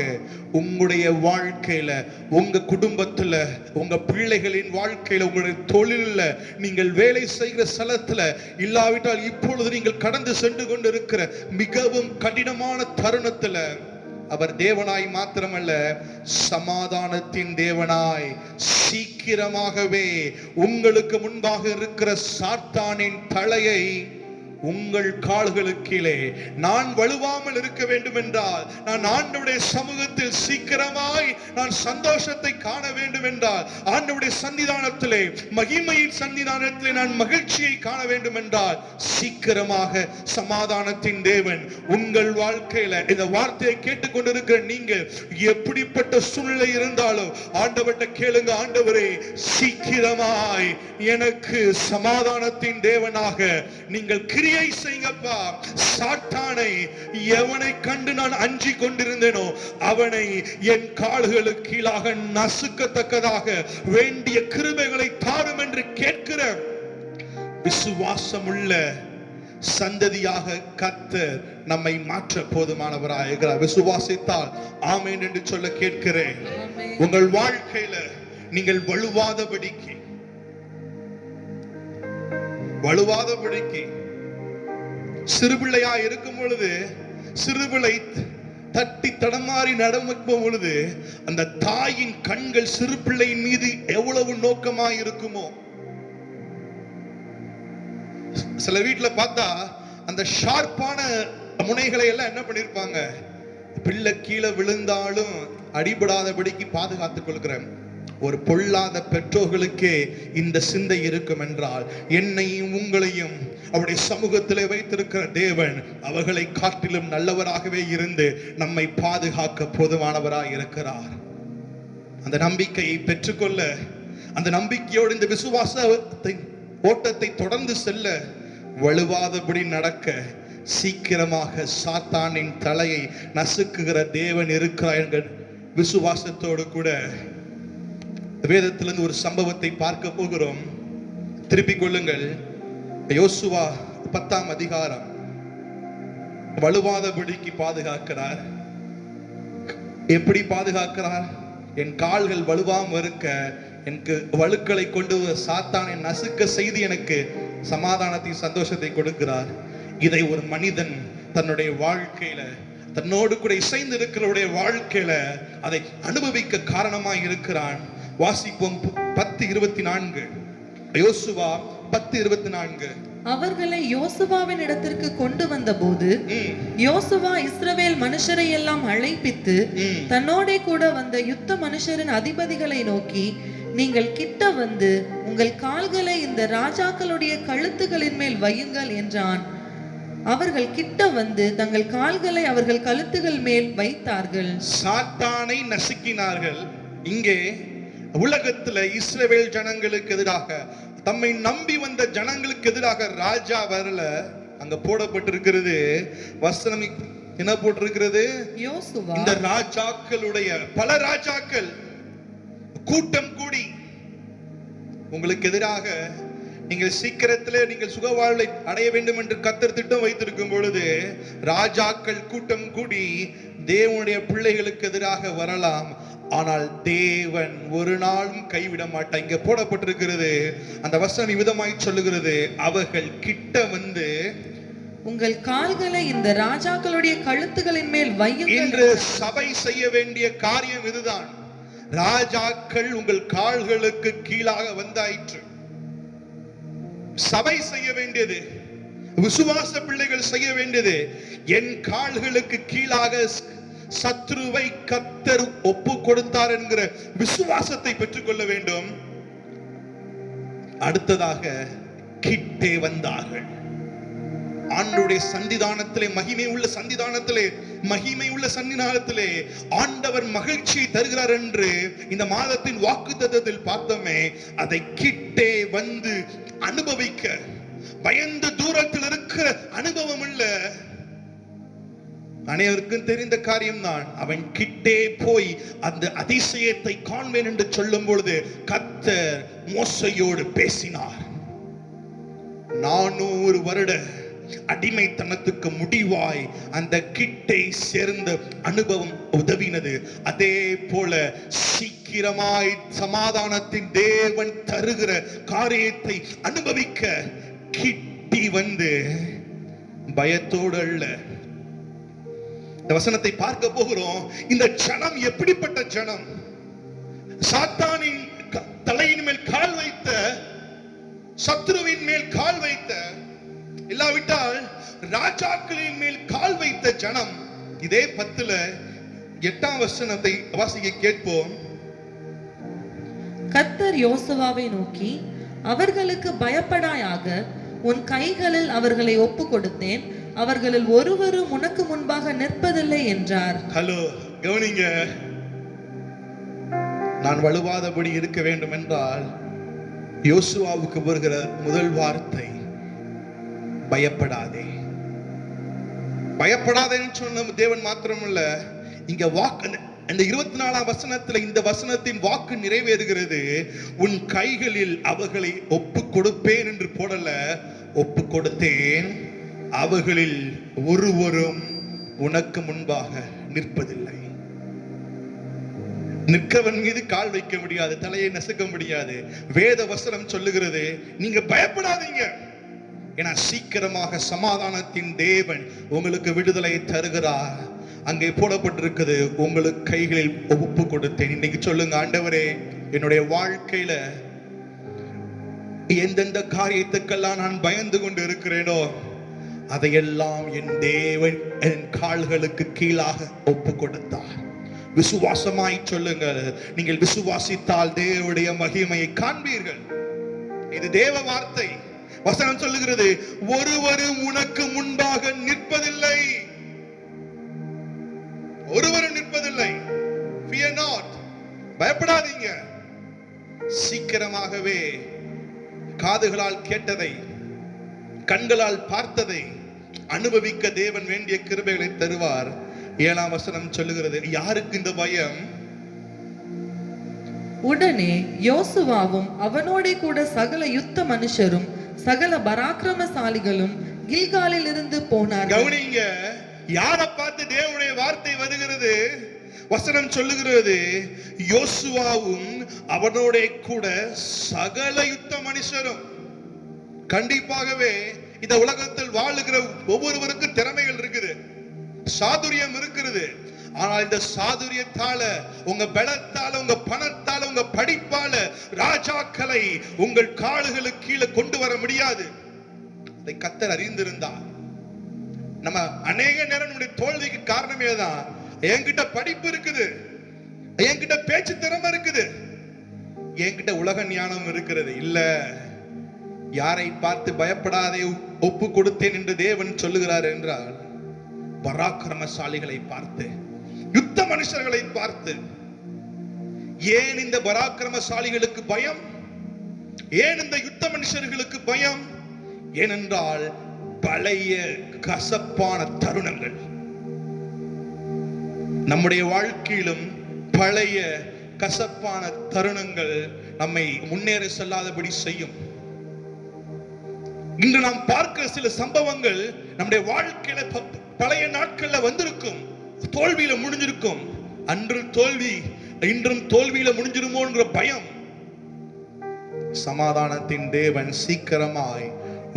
உங்களுடைய வாழ்க்கையில, உங்க குடும்பத்துல, உங்க பிள்ளைகளின் வாழ்க்கையில, உங்களுடைய தொழில, நீங்கள் வேலை செய்கிற ஸ்தலத்துல, இல்லாவிட்டால் இப்பொழுது நீங்கள் கடந்து சென்று கொண்டிருக்கிற மிகவும் கடினமான தருணத்துல அவர் தேவனாய் மாத்திரமல்ல, சமாதானத்தின் தேவனாய் சீக்கிரமாகவே உங்களுக்கு முன்பாக இருக்கிற சாத்தானின் தலையை உங்கள் கால்களுக்கீழே, நான் வலுவாமல் இருக்க வேண்டும் என்றால், நான் ஆண்டவருடைய சமூகத்தில் சீக்கிரமாய் நான் சந்தோஷத்தை காண வேண்டும் என்றால், ஆண்டவருடைய சன்னிதானத்திலே, மகிமையின் சன்னிதானத்திலே நான் மகிழ்ச்சியை காண வேண்டும் என்றால், சீக்கிரமாக சமாதானத்தின் தேவன் உங்கள் வாழ்க்கையில, இந்த வார்த்தையை கேட்டுக்கொண்டிருக்கிற நீங்கள் எப்படிப்பட்ட சூழ்நிலை இருந்தாலும் ஆண்டவர்கிட்ட கேளுங்க, ஆண்டவரே சீக்கிரமாய் எனக்கு சமாதானத்தின் தேவனாக நீங்கள் கிரியை செய்யுங்கப்பா. சாத்தானை எவனை கண்டு நான் அஞ்சி கொண்டிருந்தேனோ அவனை என் கால்களுக்கு கீழாக நசுக்கத்தக்கதாக வேண்டிய கிருபைகளை தாரும் என்று கேட்கிற விசுவாசமுள்ள சந்ததியாக கர்த்தர் நம்மை மாற்ற போதுமானவராக இருக்கிறார். விசுவாசித்தால் ஆமென் என்று சொல்ல கேட்கிறேன். உங்கள் வாழ்க்கையில நீங்கள் வலுவாதபடிக்கு சிறுபிள்ளையா இருக்கும் பொழுது, சிறுபிள்ளை தட்டி தடமாறி நடக்கும் பொழுது, அந்த தாயின் கண்கள் சிறு பிள்ளையின் மீது எவ்வளவு நோக்கமா இருக்குமோ. சில வீட்டுல பார்த்தா அந்த ஷார்ப்பான முனைகளை எல்லாம் என்ன பண்ணிருப்பாங்க, பிள்ளை கீழே விழுந்தாலும் அடிபடாதபடிக்கு பாதுகாத்துக் கொள்கிறேன். ஒரு பொல்லாத பெற்றோர்களுக்கே இந்த சிந்தை இருக்கும் என்றால், என்னையும் உங்களையும் அவருடைய சமூகத்திலே வைத்திருக்கிற தேவன் அவர்களை காட்டிலும் நல்லவராகவே இருந்து நம்மை பாதுகாக்க போதுமானவராய் இருக்கிறார். அந்த நம்பிக்கையை பெற்றுக்கொள்ள, அந்த நம்பிக்கையோடு இந்த விசுவாசத்தை ஓட்டத்தை தொடர்ந்து செல்ல, வலுவாதபடி நடக்க, சீக்கிரமாக சாத்தானின் தலையை நசுக்குகிற தேவன் இருக்கிறார் என்கிற விசுவாசத்தோடு கூட வேதத்திலிருந்து ஒரு சம்பவத்தை பார்க்க போகிறோம். திருப்பிக் கொள்ளுங்கள். யோசுவா 10ஆம் அதிகாரம். வலுவாதபடிக்கு பாதுகாக்கிறார். எப்படி பாதுகாக்கிறார்? என் கால்கள் வலுவாம இருக்க, எனக்கு வலுக்களை கொண்டு சாத்தானை நசுக்க செய்து எனக்கு சமாதானத்தை, சந்தோஷத்தை கொடுக்கிறார். இதை ஒரு மனிதன் தன்னுடைய வாழ்க்கையில, தன்னோடு கூட இசைந்து இருக்கிறவருடைய வாழ்க்கையில அதை அனுபவிக்க காரணமாய் இருக்கிறான். வாசிப்போம் 10:24. யோசுவா 10:24. அவர்களை யோசுவாவின் இடத்திற்கு கொண்டு வந்த போது யோசுவா இஸ்ரவேல் மனுஷரை எல்லாம் அழைப்பித்து தன்னோடே கூட வந்த யுத்த மனுஷரின் அதிபதிகளை நோக்கி, நீங்கள் கிட்ட வந்து உங்கள் கால்களை இந்த ராஜாக்களுடைய கழுத்துகளின் மேல் வையுங்கள் என்றான். அவர்கள் கிட்ட வந்து தங்கள் கால்களை அவர்கள் கழுத்துகள் மேல் வைத்தார்கள். சாத்தானை நசுக்கினார்கள். இங்கே உலகத்துல இஸ்ரவேல் ஜனங்களுக்கு எதிராக, தம்மை நம்பி வந்த ஜனங்களுக்கு எதிராக ராஜா வரல. அங்க போடப்பட்டிருக்கிறது வசனம் என்ன போட்டிருக்கிறது? யோசுவா இந்த ராஜாக்களுடைய பல ராஜாக்கள் கூட்டம் கூடி உங்களுக்கு எதிராக, நீங்கள் சீக்கிரத்திலே நீங்கள் சுகவாழ்வை அடைய வேண்டும் என்று கர்த்தர் திட்டம் வைத்திருக்கும் பொழுது ராஜாக்கள் கூட்டம் கூடி தேவனுடைய பிள்ளைகளுக்கு எதிராக வரலாம். ஆனால் தேவன் ஒரு நாளும் கைவிட மாட்டார். இங்க போடப்பட்டிருக்கிறது அந்த வசனம் விதமாய் சொல்லுகிறது, அவர்கள் கிட்ட வந்து உங்கள் கால்களை இந்த ராஜாக்களுடைய கழுத்துகளின் மேல் வையுங்கள். இன்று சபை செய்ய வேண்டிய காரியம் இதுதான். ராஜாக்கள் உங்கள் கால்களுக்கு கீழாக வந்தாயிற்று. சபை செய்ய வேண்டியது, விசுவாச பிள்ளைகள் செய்ய வேண்டியது, என் கால்களுக்கு கீழாக சத்ருவை கர்த்தர் ஒப்பு கொடுத்தார் என்கிற விசுவாசத்தை பெற்றுக்கொள்ள வேண்டும். அடுத்ததாக கிட்டே வந்தார்கள். ஆண்டவருடைய சன்னிதானத்திலே, மகிமை உள்ள சன்னிதானத்திலே, மகிமை உள்ள சன்னிதானத்திலே ஆண்டவர் மகிழ்ச்சியை தருகிறார் என்று இந்த மாதத்தின் வாக்குத்தத்தத்தில் பார்த்தோமே, அதை கிட்டே வந்து அனுபவிக்க, பயந்த தூரத்தில் இருக்கிற அனுபவம் இல்ல, அனைவருக்கும் தெரிந்த காரியம்தான். அவன் கிட்டே போய் அந்த அதிசயத்தை காண்பேன் என்று சொல்லும் பொழுது கர்த்தர் மோசேயோடு பேசினார். 400 வருட அடிமைத்தனத்துக்கு முடிவாய் அந்த கிட்டை சேர்ந்த அனுபவம் உதவினது. அதே போல சீக்கிரமாய் சமாதானத்தின் தேவன் தருகிற காரியத்தை அனுபவிக்க கிட்டி வந்து, பயத்தோடு அல்ல. இந்த வசனத்தை பார்க்க போகிறோம். இந்த ஜனம் எப்படிப்பட்ட ஜனம்? சாத்தானின் தலையின் மேல் கால் வைத்த, சத்ருவின் மேல் கால் வைத்த, இல்லாவிட்டால் ராஜாக்களின் மேல் கால் வைத்த ஜனம். இதே 10:8 வசனத்தை வாசிக்க கேட்போம். கர்த்தர் யோசுவாவை நோக்கி, அவர்களுக்கு பயப்படாயாக, உன் கைகளில் அவர்களை ஒப்பு கொடுத்தேன், அவர்களில் ஒருவரும் உனக்கு முன்பாக நிற்பதில்லை என்றார். ஹலோ, கவனிங்க. நான் வலுவாதபடி இருக்க வேண்டும் என்றால் யோசுவாவுக்கு வருகிற முதல் வார்த்தை பயப்படாதே. பயப்படாதேன்னு சொன்ன தேவன் மாத்திரமல்ல, இங்க வாக்கு, இந்த 24ஆம் வசனத்துல இந்த வசனத்தின் வாக்கு நிறைவேறுகிறது. உன் கைகளில் அவர்களை ஒப்பு கொடுப்பேன் என்று போடல, ஒப்பு கொடுத்தேன், அவர்களில் ஒருவரும் உனக்கு முன்பாக நிற்பதில்லை. நிற்கவன் மீது கால் வைக்க முடியாது, தலையை நசுக்க முடியாது. வேத வசனம் சொல்லுகிறது, நீங்க பயப்படாதீங்க, ஏன்னா சீக்கிரமாக சமாதானத்தின் தேவன் உங்களுக்கு விடுதலை தருகிறார். அங்கே போடப்பட்டிருக்குது, உங்களுக்கு கைகளில் ஒப்பு கொடுத்தேன். இன்னைக்கு சொல்லுங்க, ஆண்டவரே, என்னுடைய வாழ்க்கையில எந்தெந்த காரியத்துக்கெல்லாம் நான் பயந்து கொண்டு இருக்கிறேனோ அதையெல்லாம் என் தேவன் என் கால்களுக்கு கீழாக ஒப்பு கொடுத்தார். விசுவாசமாய் சொல்லுங்கள். நீங்கள் விசுவாசித்தால் தேவனுடைய மகிமையை காண்பீர்கள். இது தேவ வார்த்தை. வசனம் சொல்லுகிறது, ஒருவரும் உனக்கு முன்பாக நிற்பதில்லை. ஒருவரும் நிற்பதில்லை. Fear not. பயப்படாதீங்க. சீக்கிரமாகவே காதுகளால் கேட்டதை, கண்களால் பார்த்ததை அனுபவிக்க தேவன் வேண்டிய கிருபைகளை தருவார். 7ஆம் வசனம் சொல்லுகிறது, யாருக்கு இந்த பயம்? உடனே யோசுவாவும் அவனோட கூட சகல யுத்த மனுஷரும் சகல பராக்கிரமசாலிகளும் கில்காலில் இருந்து போனார்கள். கவனிங்க, யாரை பார்த்து தேவனுடைய வார்த்தை வருகிறது? வசனம் சொல்லுகிறது, யோசுவாவும் அவனோட கூட சகல யுத்த மனுஷரும். கண்டிப்பாகவே இந்த உலகத்தில் வாழுகிற ஒவ்வொருவருக்கும் திறமைகள் இருக்குது, சாதுரியம் இருக்கிறது. ஆனால் இந்த சாதுரியத்தால, உங்க பலத்தால, உங்க பணத்தால, உங்க படிப்பால ராஜாக்களை உங்கள் கால்களுக்கு கீழே கொண்டு வர முடியாது. அதை கர்த்தர் அறிந்திருந்தார். நம்ம அநேக நேரம் நம்முடைய தோல்விக்கு காரணமே தான், என்கிட்ட படிப்பு இருக்குது, என்கிட்ட பேச்சு திறமை இருக்குது, என்கிட்ட உலக ஞானம் இருக்கிறது. இல்ல, யாரை பார்த்து பயப்படாதே ஒப்பு கொடுத்தேன் என்று தேவன் சொல்லுகிறார் என்றால், பராக்கிரமசாலிகளை பார்த்து, யுத்த மனுஷர்களை பார்த்து. ஏன் இந்த பராக்கிரமசாலிகளுக்கு பயம்? ஏன் இந்த யுத்த மனுஷர்களுக்கு பயம்? ஏனென்றால் பழைய கசப்பான தருணங்கள். நம்முடைய வாழ்க்கையிலும் பழைய கசப்பான தருணங்கள் நம்மை முன்னேற செல்லாதபடி செய்யும். இன்று நாம் பார்க்கிற சில சம்பவங்கள் நம்முடைய வாழ்க்கையில பழைய நாட்கள்ல வந்திருக்கும், தோல்வியில முடிஞ்சிருக்கும். அன்று தோல்வி, இன்றும் தோல்வியில முடிஞ்சிருமோ என்ற பயம். சமாதானத்தின் தேவன் சீக்கிரமாய்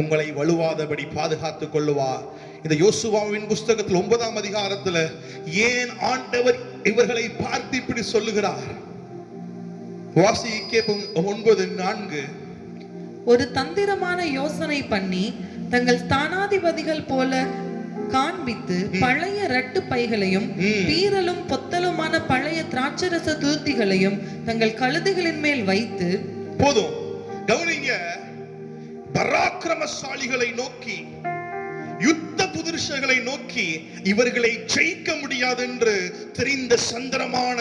உங்களை வலுவாதபடி பாதுகாத்துக் கொள்ளுவார். இந்த யோசுவாவின் புஸ்தகத்தில் 9ஆம் அதிகாரத்துல ஏன் ஆண்டவர் இவர்களை பார்த்து இப்படி சொல்லுகிறார்? வாசி கேட்போம். 9:4. ஒரு தந்திரமான யோசனை பண்ணி தங்கள் ஸ்தானாதிபதிகள் போல காண்பித்து பழைய ரட்டு பைகளையும் பீரலும் பொத்தலுமான பழைய திராட்சரச தூர்த்திகளையும் தங்கள் கழுதைகளின் மேல் வைத்து. போதும், கவனிங்க. பராக்கிரமசாலிகளை நோக்கி, யுத்த புருஷர்களை நோக்கி இவர்களை ஜெயிக்க முடியாது என்று தெரிந்த சந்திரமான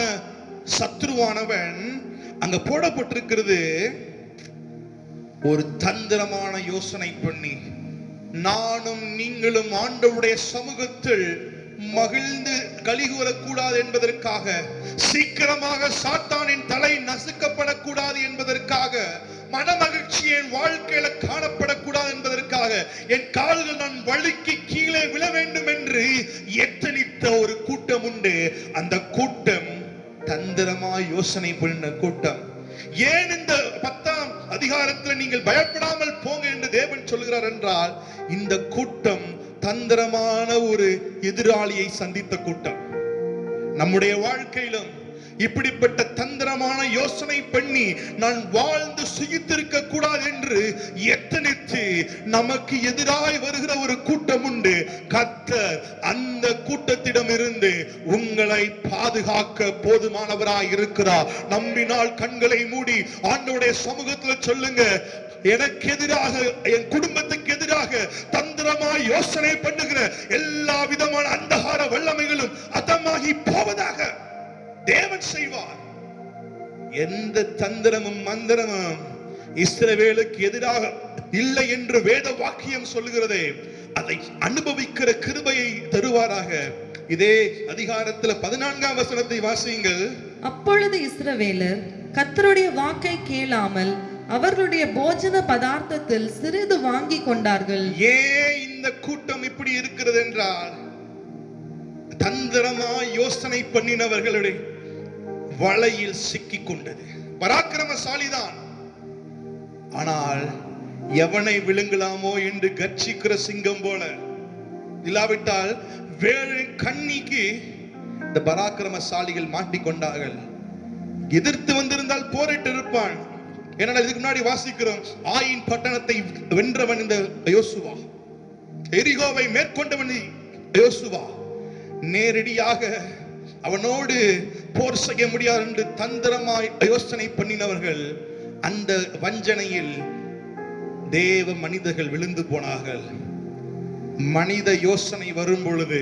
சத்ருவானவன் அங்க போடப்பட்டிருக்கிறது. ஒரு தந்திரமான யோசனை பண்ணி, நானும் நீங்களும் ஆண்டவருடைய சமூகத்தில் மகிழ்ந்து கலிகூறக்கூடாது என்பதற்காக, சீக்கிரமாக சாத்தானின் தலை நசுக்கப்படக்கூடாது என்பதற்காக, மனமகிழ்ச்சி என் வாழ்க்கையில காணப்படக்கூடாது என்பதற்காக, என் கால்கள் நான் வழுக்கி கீழே விழ வேண்டும் என்று எத்தனித்த ஒரு கூட்டம் உண்டு. அந்த கூட்டம் தந்திரமாய் யோசனை பண்ண கூட்டம். ஏன் இந்த 10ஆம் அதிகாரத்தில் நீங்கள் பயப்படாமல் போங்க என்று தேவன் சொல்கிறார் என்றால், இந்த கூட்டம் தந்திரமான ஒரு எதிராளியை சந்தித்த கூட்டம். நம்முடைய வாழ்க்கையிலும் இப்படிப்பட்ட தந்திரமான யோசனை பண்ணி நான் வாழ்ந்து சுகித்திருக்க கூடாது என்று எத்தனித்து நமக்கு எதிராய் வருகிற ஒரு கூட்டம் உண்டு. கர்த்தர் அந்த கூட்டத்திடம் இருந்து உங்களை பாதுகாக்க போதுமானவராய் இருக்கிறார். நம்பினால் கண்களை மூடி ஆண்டவருடைய சமூகத்தில் சொல்லுங்க, எனக்கு எதிராக, என் குடும்பத்துக்கு எதிராக தந்திரமாய் யோசனை பண்ணுகிற எல்லா விதமான அந்தகார வல்லமைகளும் அதமாகி போவதாக தேவன் செய்வார். எந்த தந்திரமும் மந்திரமும் இஸ்ரவேலுக்கு எதிராக இல்லை என்று வேத வாக்கியம் சொல்லுகிறதே, அதை அனுபவிக்கிற கிருபையை தருவாராக. இதே அதிகாரத்தில் 14ஆம் வசனத்தை வாசியுங்கள். அப்பொழுது இஸ்ரவேலர் கர்த்தருடைய வாக்கை கேளாமல் அவர்களுடைய போஜன பதார்த்தத்தில் சிறிது வாங்கி கொண்டார்கள். ஏன் இந்த கூட்டம் இப்படி இருக்கிறது என்றால், தந்திரமாய் யோசனை பண்ணினவர்களுடைய வலையில் சிக்கிக் கொண்டது. பராக்கிரமசாலிதான், ஆனால் எவனை விழுங்கலாமோ என்று கர்ச்சிக்கிற சிங்கம் போல, இல்லாவிட்டால் வேறு கண்ணிக்கு இந்த பராக்கிரமசாலிகள் மாட்டிக்கொண்டார்கள். எதிர்த்து வந்திருந்தால் போரிட்டு இருப்பான். ஏன்னா இதுக்கு முன்னாடி வாசிக்கிறோம், ஆயின் பட்டணத்தை வென்றவன் இந்த யோசுவா, எரிகோவை மேற்கொண்டவன் யோசுவா. நேரடியாக அவனோடு போர் செய்ய முடியாது என்று தந்திரமாய் யோசனை பண்ணினவர்கள் அந்த வஞ்சனையில் தேவ மனிதர்கள் விழுந்து போனார்கள். மனித யோசனை வரும் பொழுது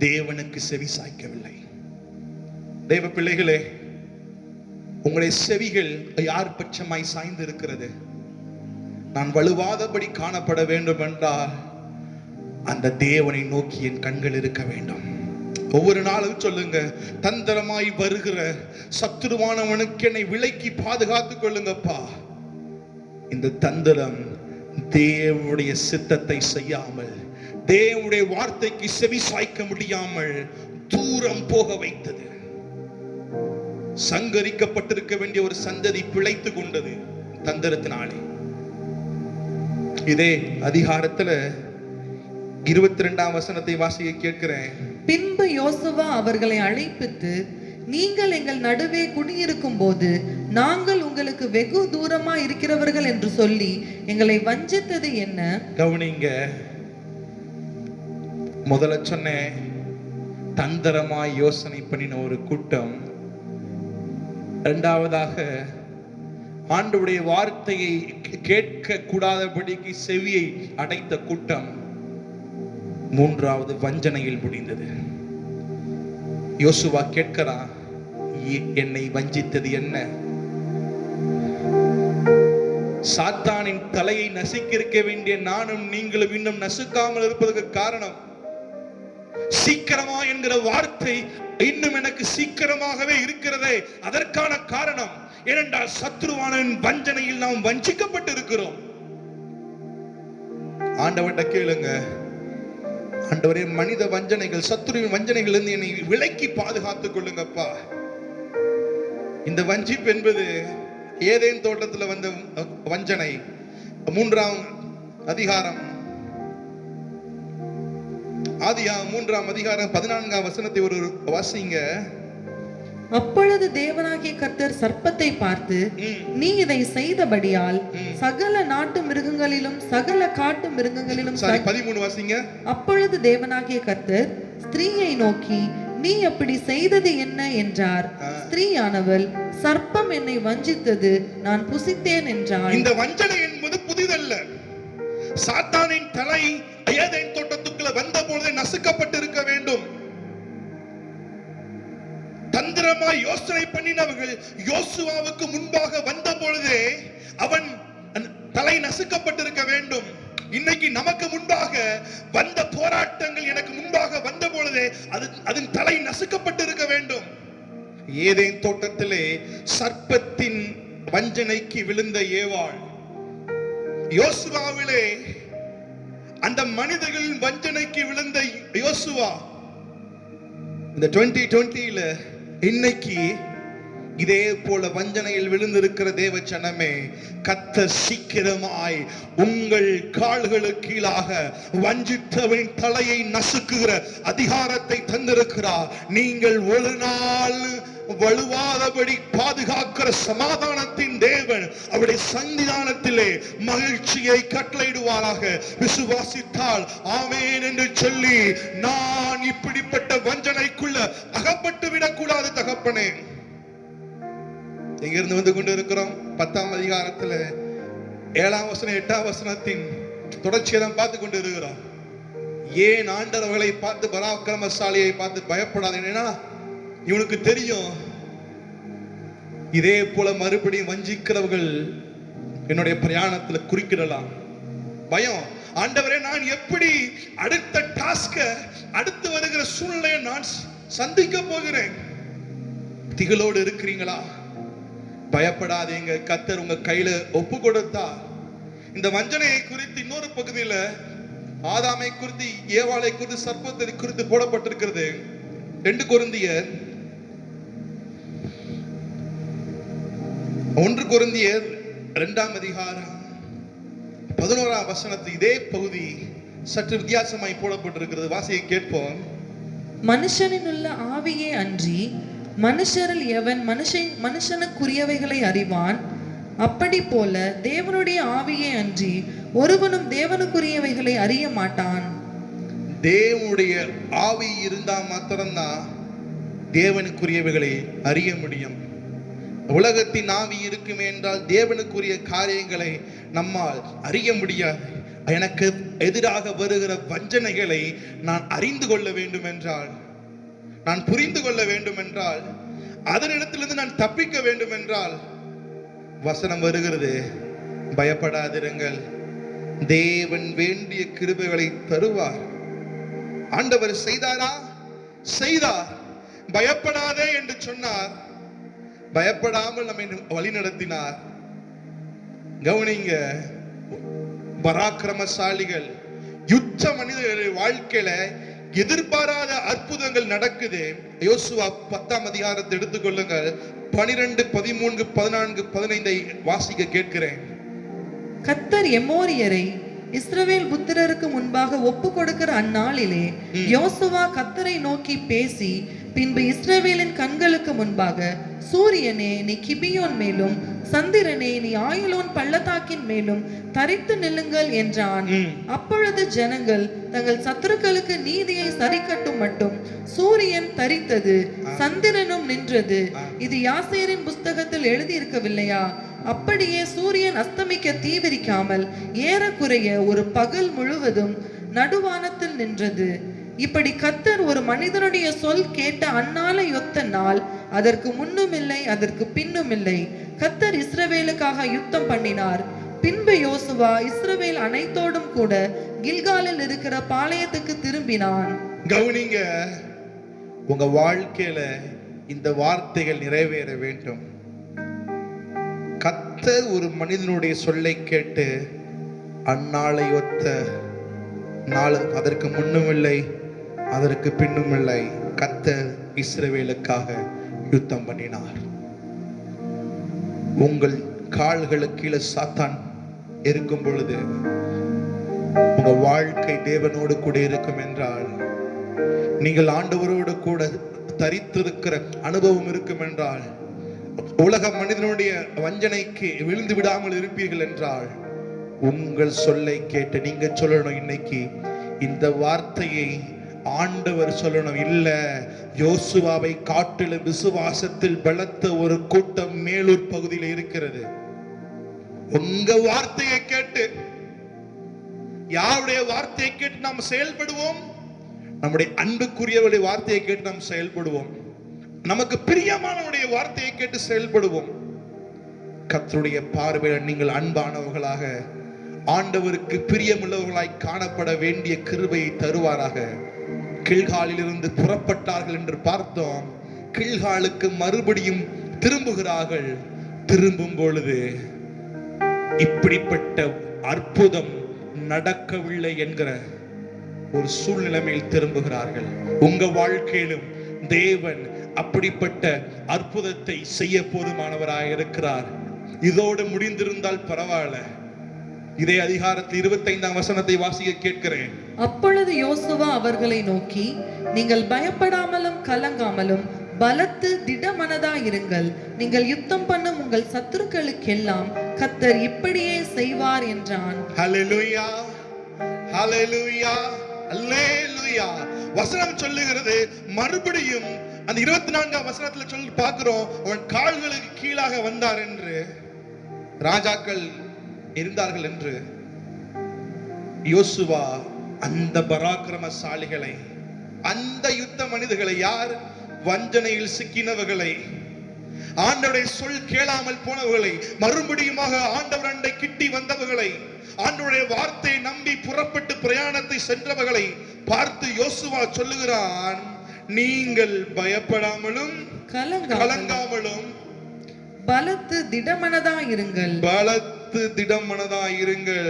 தேவனுக்கு செவி சாய்க்கவில்லை. தேவ பிள்ளைகளே, உங்களுடைய செவிகள் யார் பட்சமாய் சாய்ந்து இருக்கிறது? நான் வலுவாதபடி காணப்பட வேண்டும் என்றால் அந்த தேவனை நோக்கி என் கண்கள் இருக்க வேண்டும். ஒவ்வொரு நாளும் சொல்லுங்க, தந்திரமாய் வருகிற சத்துருவானவனுக்கு என்னை விலக்கி பாதுகாத்துக் கொள்ளுங்கப்பா. இந்த தந்திரம் தேவனுடைய சித்தத்தை செய்யாமல், தேவனுடைய வார்த்தைக்கு செவி சாய்க்க முடியாமல் தூரம் போக வைத்தது. சங்கரிக்கப்பட்டிருக்க வேண்டிய ஒரு சந்ததி பிழைத்து கொண்டது தந்திரத்தினாலே. இதே அதிகாரத்துல 22ஆம் வசனத்தை வாசிக்க கேட்கிறேன். பின்பு யோசுவா அவர்களை அழைப்பித்து, நீங்கள் எங்கள் நடுவே குடியிருக்கும் போது நாங்கள் உங்களுக்கு வெகு தூரமா இருக்கிறவர்கள் என்று சொல்லி எங்களை வஞ்சித்தது என்ன? கவனிங்க, முதல்ல சொன்னேன், தந்திரமாய் யோசனை பண்ணின ஒரு கூட்டம். இரண்டாவதாக, ஆண்டவருடைய வார்த்தையை கேட்க கூடாதபடிக்கு செவியை அடைத்த கூட்டம். மூன்றாவது, வஞ்சனையில் முடிந்தது. யோசுவா கேட்கிறான், என்னை வஞ்சித்தது என்ன? சாத்தானின் தலையை நசுக்கியிருக்க வேண்டிய நானும் நீங்களும் இன்னும் நசுக்காமல் இருப்பதற்கு காரணம், சீக்கிரமா என்கிற வார்த்தை இன்னும் எனக்கு சீக்கிரமாகவே இருக்கிறதே. அதற்கான காரணம் ஏனென்றால் சத்ருவானின் வஞ்சனையில் நாம் வஞ்சிக்கப்பட்டு இருக்கிறோம். ஆண்டவர்கிட்ட கேளுங்க, ஆண்டவரே, மனித வஞ்சனைகள், சத்ருவின் வஞ்சனைகள் இருந்து என்னை விலக்கி பாதுகாத்துக் கொள்ளுங்கப்பா. இந்த வஞ்சிப்பு என்பது ஏதேன் தோட்டத்தில் வந்த வஞ்சனை. 3ஆம் அதிகாரம், ஆதியாகமம் 3ஆம் அதிகாரம் 14ஆம் வசனத்தை ஒரு வாசிங்க. அப்பொழுது தேவனாகிய கர்த்தர் சர்ப்பத்தை பார்த்து, நீ இதை செய்தபடியால் சகல நாட்டு மிருகங்களிலும் சகல காட்டு மிருகங்களிலும் 13 வாசிங்க. அப்பொழுது தேவனாகிய கர்த்தர் ஸ்திரீயை நோக்கி, நீ அப்படி செய்தது என்ன என்றார். ஸ்திரீயானவள், சர்ப்பம் என்னை வஞ்சித்தது, நான் புசித்தேன் என்றாள். இந்த வஞ்சனை என்பது புதிதல்ல. சாத்தானின் தலை ஏதேன் தோட்டத்துக்குள்ள வந்த பொழுது நசுக்கப்பட்டிருக்க வேண்டும். தந்திரமாய் யோசனை பண்ணினவர்கள் யோசுவாவுக்கு முன்பாக வந்த பொழுதே அவன் தலை நசுக்கப்பட்டிருக்க வேண்டும். இன்னைக்கு நமக்கு முன்பாக வந்த போராட்டங்கள் எனக்கு முன்பாக வந்த பொழுதே அதன் தலை நசுக்கப்பட்டிருக்க வேண்டும். ஏதேன் தோட்டத்திலே சர்ப்பத்தின் வஞ்சனைக்கு விழுந்த ஏவாள், யோசுவாவிலே அந்த மனிதர்களின் வஞ்சனைக்கு விழுந்த யோசுவா, இந்த 2020ல இன்னைக்கு இதே போல வஞ்சனையில் விழுந்திருக்கிற தேவ ஜனமே, கர்த்தர் சீக்கிரமாய் உங்கள் கால்களுக்கு கீழாக வஞ்சித்தவன் தலையை நசுக்குகிற அதிகாரத்தை தந்திருக்கிறார். நீங்கள் ஒரு நாள் வலுவாதபடி பாதுகாக்கிற சமாதானத்தின் தேவன் அவருடைய சன்னிதானத்திலே மகிழ்ச்சியை கட்டளையிடுவாராக. விசுவாசித்தால் ஆமென் என்று சொல்லி, நான் இப்படிப்பட்ட வஞ்சனைக்குள்ள அகப்பட்டு விடக்கூடாது தகப்பனே. எங்கிருந்து வந்து கொண்டு இருக்கிறோம்? 10ஆம் அதிகாரத்துல 7ஆம் வசனம் 8ஆம் வசனத்தின் தொடர்ச்சியை தான் பார்த்து கொண்டு இருக்கிறோம். ஏன் ஆண்டவர்களை பார்த்து, பராக்கிரமசாலியை பார்த்து பயப்படாதீங்கன்னா, இவனுக்கு தெரியும் இதே போல மறுபடியும் வஞ்சிக்கிறவர்கள் என்னுடைய பிரயாணத்துல குறுக்கிடலாம். பயம், ஆண்டவரே, நான் எப்படி அடுத்த டாஸ்க, அடுத்து வருகிற சூழ்நிலையை நான் சந்திக்க போகிறேன்? திகளோடு இருக்கிறீங்களா? பயப்படாதீங்க, கர்த்தர் உங்க கையில ஒப்பு கொடுத்தா. இந்த வஞ்சனையை குறித்து இன்னொரு பகுதியில ஆதாமை குறித்து, ஏவாளை குறித்து, சர்ப்பத்தை குறித்து போடப்பட்டிருக்கிறது. 2 கொரிந்தியர் 1 கொரிந்தியர் 2ஆம் அதிகாரம் 11ஆம் வசனத்தில் இதே பகுதி சற்று வித்தியாசமாய் போடப்பட்டிருக்கிறது. வாசியை கேட்போம். மனுஷனில் உள்ள ஆவியே அன்றி மனுஷரில் எவன் மனுஷனுக்குரியவைகளை அறிவான்? அப்படி போல தேவனுடைய ஆவியே அன்றி ஒருவனும் தேவனுக்குரியவைகளை அறிய மாட்டான். தேவனுடைய ஆவி இருந்தா மாத்திரம்தான் தேவனுக்குரியவைகளை அறிய முடியும். உலகத்தின் ஆவி இருக்குமே என்றால் தேவனுக்குரிய காரியங்களை நம்மால் அறிய முடியாது. எனக்கு எதிராக வருகிற வஞ்சனைகளை நான் அறிந்து கொள்ள வேண்டும் என்றால், நான் புரிந்து கொள்ள வேண்டும் என்றால், அதனிடத்திலிருந்து நான் தப்பிக்க வேண்டும் என்றால் வசனம் வருகிறது, பயப்படாதிருங்கள், தேவன் வேண்டிய கிருபைகளை தருவார். ஆண்டவர் செய்தாரா? செய்தார். பயப்படாதே என்று சொன்னார், பயப்படாமல் நம்மை வழி நடத்தினார். கவனிங்க, பராக்கிரமசாலிகள், யுத்த மனிதர்களுடைய வாழ்க்கையில எதிர்பாராத அற்புதங்கள் நடக்குது. யோசுவா 10ஆம் அதிகாரத்தை எடுத்துக்கொள்ளுங்கள். 12, 13, 14, 15 வாசிக்க கேட்கிறேன். கர்த்தர் எமோரியரை இஸ்ரவேல் புத்திரருக்கு முன்பாக ஒப்பு கொடுக்கிற அந்நாளிலே யோசுவா கர்த்தரை நோக்கி பேசி, பின்பு இஸ்ரவேலின் கண்களுக்கு முன்பாக, சூரியனே நீ கிபியோன் மேலும், சந்திரனே நீ ஆயுலோன் பள்ளத்தாக்கின் மேலும் தரித்து நில்லுங்கள் என்றான். அப்பொழுது ஜனங்கள் தங்கள் சத்துருக்களுக்கு நீதியை சரிக்கட்டும் மட்டும் சூரியன் தரித்தது, சந்திரனும் நின்றது. இது யாசேரின் புஸ்தகத்தில் எழுதியிருக்கவில்லையா? அப்படியே சூரியன் அஸ்தமிக்க தீவிரிக்காமல் ஏறக்குறைய ஒரு பகல் முழுவதும் நடுவானத்தில் நின்றது. இப்படி கர்த்தர் ஒரு மனிதனுடைய சொல் கேட்ட அந்நாளை ஒத்த நாள் அதற்கு முன்னும் இல்லை, அதற்கு பின்னும் இல்லை. கர்த்தர் இஸ்ரவேலுக்காக யுத்தம் பண்ணினார். பின்பு யோசுவா இஸ்ரவேல் அனைத்தோடும் கூட கில்காலில் இருக்கிற பாளையத்துக்கு திரும்பினான். கவனிங்க, உங்க வாழ்க்கையில இந்த வார்த்தைகள் நிறைவேற வேண்டும். கர்த்தர் ஒரு மனிதனுடைய சொல்லை கேட்டு அந்நாளை ஒத்த நாள் அதற்கு முன்னும் இல்லை, அதற்கு பின்னும் இல்லை. கர்த்தர் இஸ்ரவேலுக்காக யுத்தம் பண்ணினார். உங்கள் கால்களுக்கு கீழே சாத்தான் இருக்கும் பொழுது உங்க வாழ்க்கை தேவனோடு கூட இருக்கும் என்றால், நீங்கள் ஆண்டவரோடு கூட தரித்திருக்கிற அனுபவம் இருக்கும் என்றால், உலக மனிதனுடைய வஞ்சனைக்கு விழுந்து விடாமல் இருப்பீர்கள் என்றால், உங்கள் சொல்லை கேட்டு நீங்க சொல்லணும், இன்னைக்கு இந்த வார்த்தையை ஆண்டவர் சொல்லணும். இல்ல, யோசுவாவை காட்டிலும் விசுவாசத்தில் பலத்த ஒரு கூட்டம் மேலூர் பகுதியில் இருக்கிறது. உங்க வார்த்தையை கேட்டு, யாருடைய வார்த்தையை கேட்டு நாம் செயல்படுவோம்? நம்முடைய அன்புக்குரியவருடைய வார்த்தையை கேட்டு நாம் செயல்படுவோம். நமக்கு பிரியமானவருடைய வார்த்தையை கேட்டு செயல்படுவோம். கர்த்தருடைய பார்வையில் நீங்கள் அன்பானவர்களாக, ஆண்டவருக்கு பிரியமுள்ளவர்களாய் காணப்பட வேண்டிய கிருபையை தருவாராக. கில்காலில் இருந்து புறப்பட்டார்கள் என்று பார்த்தோம். கில்காலுக்கு மறுபடியும் திரும்புகிறார்கள். திரும்பும் பொழுது இப்படிப்பட்ட அற்புதம் நடக்கவில்லை என்கிற ஒரு சூழ்நிலைமையில் திரும்புகிறார்கள். உங்க வாழ்க்கையிலும் தேவன் அப்படிப்பட்ட அற்புதத்தை செய்ய போதுமானவராக இருக்கிறார். இதோடு முடிந்திருந்தால் பரவாயில்ல. இதே அதிகாரத்தில் 25ஆம் வசனத்தை வாசிக்க கேட்கிறேன். அப்பொழுது யோசுவா அவர்களை நோக்கி, நீங்கள் பயப்படாமலும் கலங்காமலும் பலத்து திடமனதாயிருங்கள். நீங்கள் யுத்தம் பண்ணும் உங்கள் சத்துருக்களுக்கெல்லாம் கர்த்தர் இப்படியே செய்வார் என்றான். ஹல்லேலூயா, ஹல்லேலூயா, ஹல்லேலூயா. வசனம் சொல்லுகிறது, மறுபடியும் அந்த 24ஆம் வசனத்துல சொல்லி பார்க்கிறோம், அவன் கால்களுக்கு கீழாக வந்தார் என்று. ராஜாக்கள் இருந்தார்கள் என்று. யோசுவா அந்த பராக்கிரமசாலிகளை, அந்த யுத்த மனிதர்களை, யார் வஞ்சனையில் சிக்கினவர்களை, ஆண்டவருடைய சொல் கேளாமல் போனவர்களை, மறுபடியுமாக ஆண்டவர் அண்டை கிட்டி வந்தவர்களை, ஆண்டவருடைய வார்த்தையை நம்பி புறப்பட்டு பிரயாணத்தை சென்றவர்களை பார்த்து யோசுவா சொல்லுகிறான், நீங்கள் பயப்படாமலும் கலங்காமலும் பலத்து திடமனதாயிருங்கள். பலத்து திடமனதாயிருங்கள்.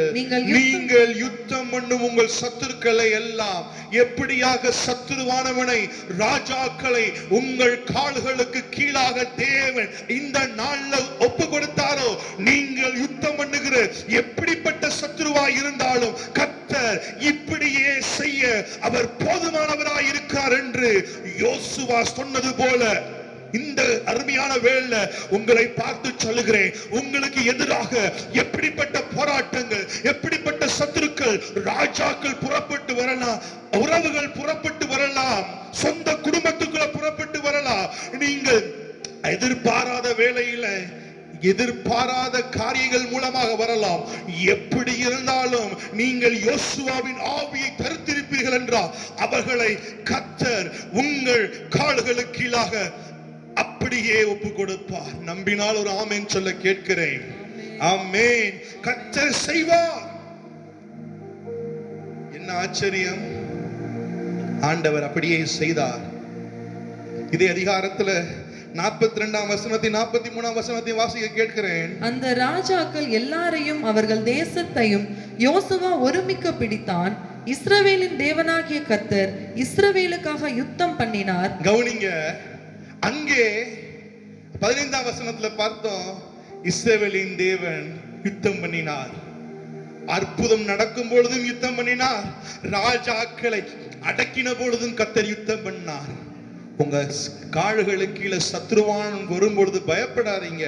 நீங்கள் யுத்தம் பண்ணும் உங்கள் சத்துருக்களை எல்லாம், எப்படியாக சத்துருவானவனை, ராஜாக்களை உங்கள் கால்களுக்கு கீழாக தேவன் இந்த நாள்ல ஒப்பு கொடுத்தாரோ, நீங்கள் யுத்தம் பண்ணுகிற எப்படிப்பட்ட சத்துருவாய் இருந்தாலும் கர்த்தர் இப்படியே செய்ய அவர் போதுமானவராய் இருக்கிறார் என்று யோசுவா சொன்னது போல, இந்த அருமையான வேளையில உங்களை பார்த்து சொல்லுகிறேன், உங்களுக்கு எதிராக எப்படிப்பட்ட போராட்டங்கள், எப்படிப்பட்ட சத்துருக்கள், ராஜாக்கள் புறப்பட்டு வரலாம், உறவுகள் புறப்பட்டு வரலாம், சொந்த குடும்பத்துக்குள்ள புறப்பட்டு வரலாம், எதிர்பாராத காரியங்கள் மூலமாக வரலாம். எப்படி இருந்தாலும் நீங்கள் யோசுவாவின் ஆவியை தரித்திருப்பீர்கள் என்றால் அவர்களை கர்த்தர் உங்கள் கால்களுக்கு கீழாக அப்படியே ஒப்பு கொடுப்பார். நம்பினால் ஒரு ஆமென் சொல்ல கேட்கிறேன். ஆமென். கர்த்தர் செய்வார். என்ன ஆச்சரியம்! ஆண்டவர் அப்படியே செய்தார். இதே அதிகாரத்துல 42ஆம் வசனத்தை 43ஆம் வசனத்தை வாசிக்க கேட்கிறேன். அந்த ராஜாக்கள் எல்லாரையும் அவர்கள் தேசத்தையும் யோசுவா ஒருமிக்க பிடித்தான். இஸ்ரவேலின் தேவனாகிய கர்த்தர் இஸ்ரவேலுக்காக யுத்தம் பண்ணினார். கவனிங்க, அங்கே 15ஆம் வசனத்துல பார்த்தோம், இஸ்ரவேலின் தேவன் யுத்தம் பண்ணினார். அற்புதம் நடக்கும் பொழுதும் யுத்தம் பண்ணினார். ராஜாக்களை அடக்கின பொழுதும் கர்த்தர் யுத்தம் பண்ணார். உங்க கால்களுக்கு கீழே சத்ருவான் வரும்பொழுது பயப்படாதீங்க.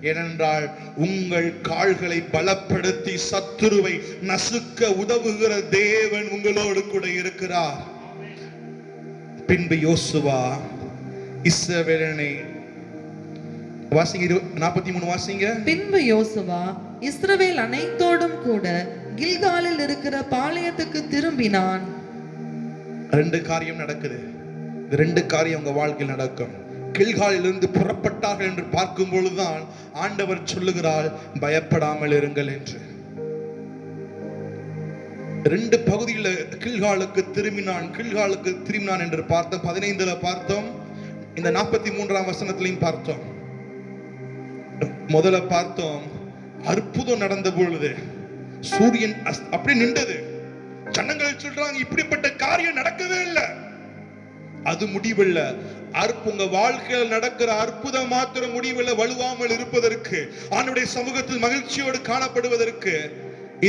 ஏனென்றால் உங்கள் கால்களை பலப்படுத்தி சத்துருவை நசுக்க உதவுகிற தேவன் உங்களோடு கூட இருக்கிறார். பின்பு யோசுவா இஸ்ரவேலனை வாசிங்க 43 வாசிங்க. பின்பு யோசுவா இஸ்ரவேல் அனைத்தோடும் கூட கில்காலில் இருக்கிற பாளையத்துக்கு திரும்பினான். ரெண்டு காரியம் நடக்குது. இந்த ரெண்டு காரியம் உங்க வாழ்க்கையில் நடக்கும். கில்காலிலிருந்து புறப்பட்டார்கள் என்று பார்க்கும் பொழுதுதான் ஆண்டவர் சொல்லுகிறார், பயப்படாமல் இருங்கள் என்று. ரெண்டு பகுதியில் கில்காலுக்கு திரும்பினான் என்று பார்த்தோம். 15ல பார்த்தோம், இந்த 43ஆம் வசனத்திலையும் பார்த்தோம். முதல்ல பார்த்தோம், அற்புதம் நடந்த பொழுது சூரியன் அப்படி நின்றது. ஜனங்கள் சொல்றாங்க, இப்படிப்பட்ட காரியம் நடக்கவே இல்லை. அது முடிவில்லை. உங்க வாழ்க்கையில் நடக்கிற அற்புதம் மாத்திரம் முடிவில்லை. வலுவாமல் இருப்பதற்கு, ஆண்டவருடைய சமூகத்தில் மகிழ்ச்சியோடு காணப்படுவதற்கு.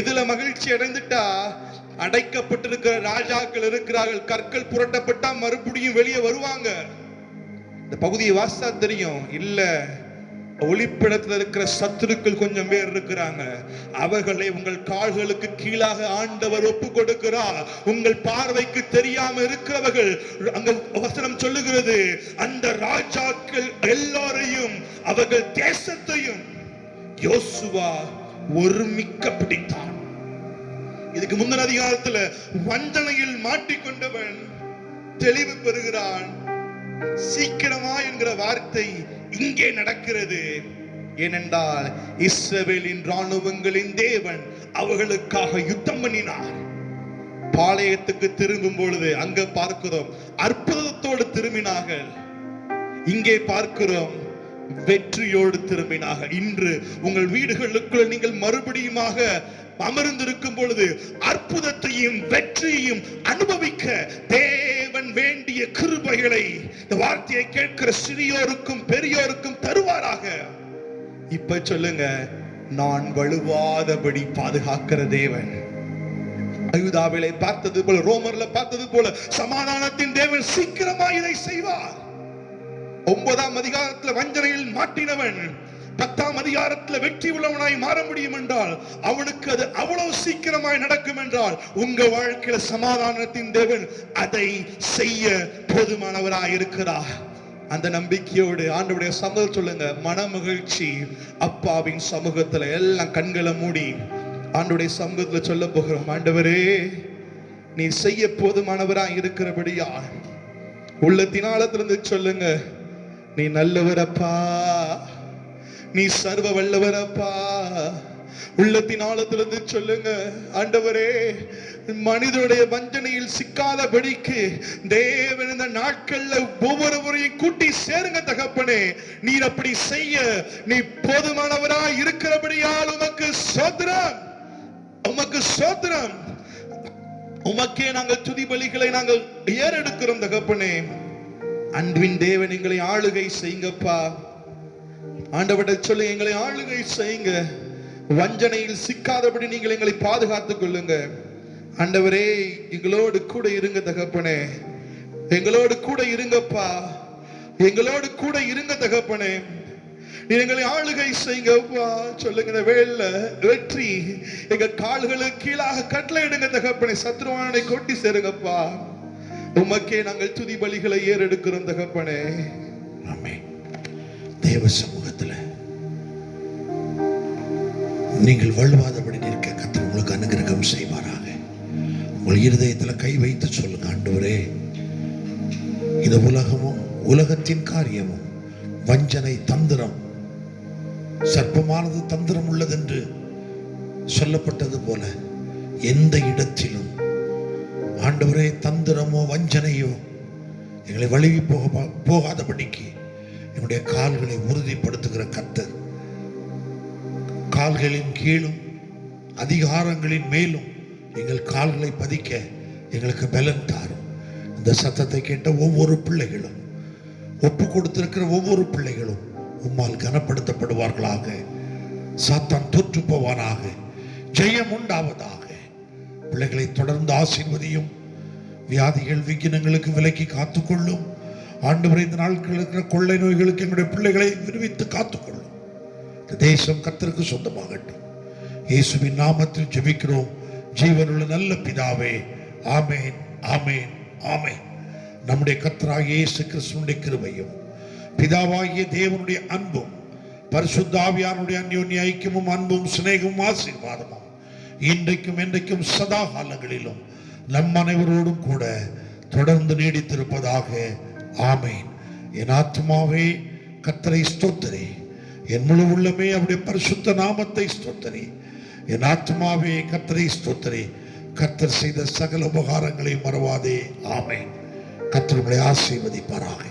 இதுல மகிழ்ச்சி அடைந்துட்டா அடைக்கப்பட்டிருக்கிற ராஜாக்கள் இருக்கிறார்கள். கற்கள் புரட்டப்பட்டா மறுபடியும் வெளியே வருவாங்க. இந்த பகுதியை வாசா தெரியும். இல்ல, ஒளிப்பிடத்தில் இருக்கிற சத்துருக்கள் கொஞ்சம் பேர் இருக்கிறாங்க. அவர்களை உங்கள் கால்களுக்கு கீழாக ஆண்டவர் ஒப்பு கொடுக்கிறார். உங்கள் பார்வைக்கு தெரியாம இருக்கிறவர்கள், அங்க வசனம் சொல்லுகிறது, அந்த ராஜாக்கள் எல்லாரையும் அவர்கள் தேசத்தையும் யோசுவா ஒருமிக்க பிடித்தான். இதுக்கு முந்தின அதிகாரத்துல வஞ்சனையில் மாட்டிக்கொண்டவன் தெளிவு பெறுகிறான். சீக்கிரமா என்கிற வார்த்தை இங்கே நடக்கிறது. ஏனென்றால் இஸ்ரவேலின் ராணுவங்களின் தேவன் அவர்களுக்காக யுத்தம் பண்ணினார். பாளையத்துக்கு திரும்பும் பொழுது அங்க பார்க்கிறோம் அற்புதத்தோடு திரும்பினார்கள். இங்கே பார்க்கிறோம் வெற்றியோடு திரும்பினார்கள். இன்று உங்கள் வீடுகளுக்குள் நீங்கள் மறுபடியுமாக அமர்ந்திருக்கும் பொழுது அற்புதத்தையும் வெற்றியையும் அனுபவிக்க தேவன் வேண்டிய கிருபைகளை இந்த வார்த்தையை கேட்கிற சிறியோருக்கும் பெரியோருக்கும் தருவாராக. இப்ப சொல்லுங்க, நான் வலுவாதபடி பாதுகாக்கிற தேவன். யூதாவிலே பார்த்தது போல, ரோமர்ல பார்த்தது போல சமாதானத்தின் தேவன் சீக்கிரமா இதை செய்வார். 9ஆம் அதிகாரத்தில் வஞ்சனையில் மாட்டினவன் 10ஆம் அதிகாரத்தில் வெற்றி உள்ளவனாய் மாற முடியும் என்றால் அவனுக்கு அது அவ்வளவு சீக்கிரமாய் நடக்கும் என்றால் உங்க வாழ்க்கையில சமாதானத்தின் தேவன் அதை செய்ய போதுமானவராய் இருக்கிறார். அந்த நம்பிக்கையோடு ஆண்டவருடைய சமூகத்தில் சொல்லுங்க, மன மகிழ்ச்சி. அப்பாவின் சமூகத்துல எல்லாம் கண்களை மூடி ஆண்டவருடைய சமூகத்துல சொல்ல போகிறோம், ஆண்டவரே நீ செய்ய போதுமானவராய் இருக்கிறபடியா உள்ளத்தினாலத்திலிருந்து சொல்லுங்க, நீ நல்லவரப்பா, நீ சர்வ வல்லவரப்பா. உள்ளத்தின் ஆழத்திலிருந்து சொல்லுங்க, ஆண்டவரே மனிதனுடைய வஞ்சனையில் சிக்காதபடிக்கு தேவன் இந்த நாட்கள்ல ஒவ்வொருவரையும் கூட்டி சேருங்க தகப்பனே. நீர் அப்படி செய்ய நீ போதுமானவராய் இருக்கிறபடியால் உமக்கு ஸ்தோத்திரம், உமக்கு ஸ்தோத்திரம். உமக்கே நாங்கள் துதி பலிகளை நாங்கள் ஏறெடுக்கிறோம் தகப்பனே. அன்பின் தேவன் எங்களை ஆளுகை செய்யுங்கப்பா. ஆண்டவர்கிட்ட சொல்லி எங்களை ஆளுகை செய்யுங்க. வஞ்சனையில் சிக்காதபடி நீங்கள் எங்களை பாதுகாத்துக் கொள்ளுங்க ஆண்டவரே. எங்களோடு கூட இருங்க தகப்பனே, எங்களோடு கூட இருங்கப்பா, எங்களோடு கூட இருங்க தகப்பனே. எங்களை ஆளுகை செய்யுங்கப்பா. சொல்லுங்க, வேல வெற்றி எங்க கால்களுக்கு கீழாக கட்டளை இடுங்க தகப்பனே. சத்ருவானை கொட்டி சேருங்கப்பா. உமக்கே நாங்கள் துதி பலிகளை ஏறெடுக்கிறோம் தகப்பனே. ஆமென். தேவ சமூகத்துல நீங்கள் வழுவாதபடி நிற்க கர்த்தர் உங்களுக்கு அனுகிரகம் செய்வாராக. உங்கள் இருதயத்தில் கை வைத்து சொல்லுங்க, ஆண்டவரே, இந்த உலகமும் உலகத்தின் காரியமும் வஞ்சனை தந்திரம் சர்ப்பமானது தந்திரம் உள்ளதென்று சொல்லப்பட்டது போல எந்த இடத்திலும் ஆண்டவரே தந்திரமோ வஞ்சனையோ எங்களை வழுவி போகாதபடிக்கு என்னுடைய கால்களை உறுதிப்படுத்துகிற கர்த்தர், கால்களின் கீழும் அதிகாரங்களின் மேலும் எங்கள் கால்களை பதிக்க எங்களுக்கு பலன் தாரும். இந்த சத்தத்தை கேட்ட ஒவ்வொரு பிள்ளைகளும், ஒப்பு கொடுத்திருக்கிற ஒவ்வொரு பிள்ளைகளும் உம்மால் கனப்படுத்தப்படுவார்களாக. சாத்தான் தோற்று போவானாக. ஜெயம் உண்டாவதாக. பிள்ளைகளை தொடர்ந்து ஆசீர்வதியும். வியாதிகள் விக்கினங்களுக்கு விலக்கி காத்துக்கொள்ளும். ஆண்டவரே, இந்த நாட்களில் இருக்கிற கொள்ளை நோய்களுக்கு எங்களுடைய பிள்ளைகளை விடுவித்து காத்துக்கொள்ளும். இந்த தேசம் கர்த்தருக்கு சொந்தமாகட்டும். இயேசுவின் நாமத்தில் ஜெபிக்கிறோம் ஜீவனுள்ள நல்ல பிதாவே. ஆமேன், ஆமேன், ஆமேன். நம்முடைய கர்த்தராகிய இயேசு கிறிஸ்துவினுடைய கிருபையும் பிதாவாகிய தேவனுடைய அன்பும் பரிசுத்த ஆவியானுடைய அந்யோன்ய ஐக்கியமும் அன்பும் சிநேகமும் ஆசீர்வாதமும் இன்றைக்கும் என்றைக்கும் சதா காலங்களிலும் நம் அனைவரோடும் கூட தொடர்ந்து நீடித்திருப்பதாக. ஆமேன். என் ஆத்மாவே கர்த்தரை ஸ்தோத்திரி, என் முழு உள்ளமே அவருடைய பரிசுத்த நாமத்தை ஸ்தோத்திரி. என் ஆத்மாவே கர்த்தரை ஸ்தோத்திரி, கர்த்தர் செய்த சகல உபகாரங்களை மறவாதே. ஆமேன். கர்த்தர் உங்களை ஆசீர்வதிப்பாராக.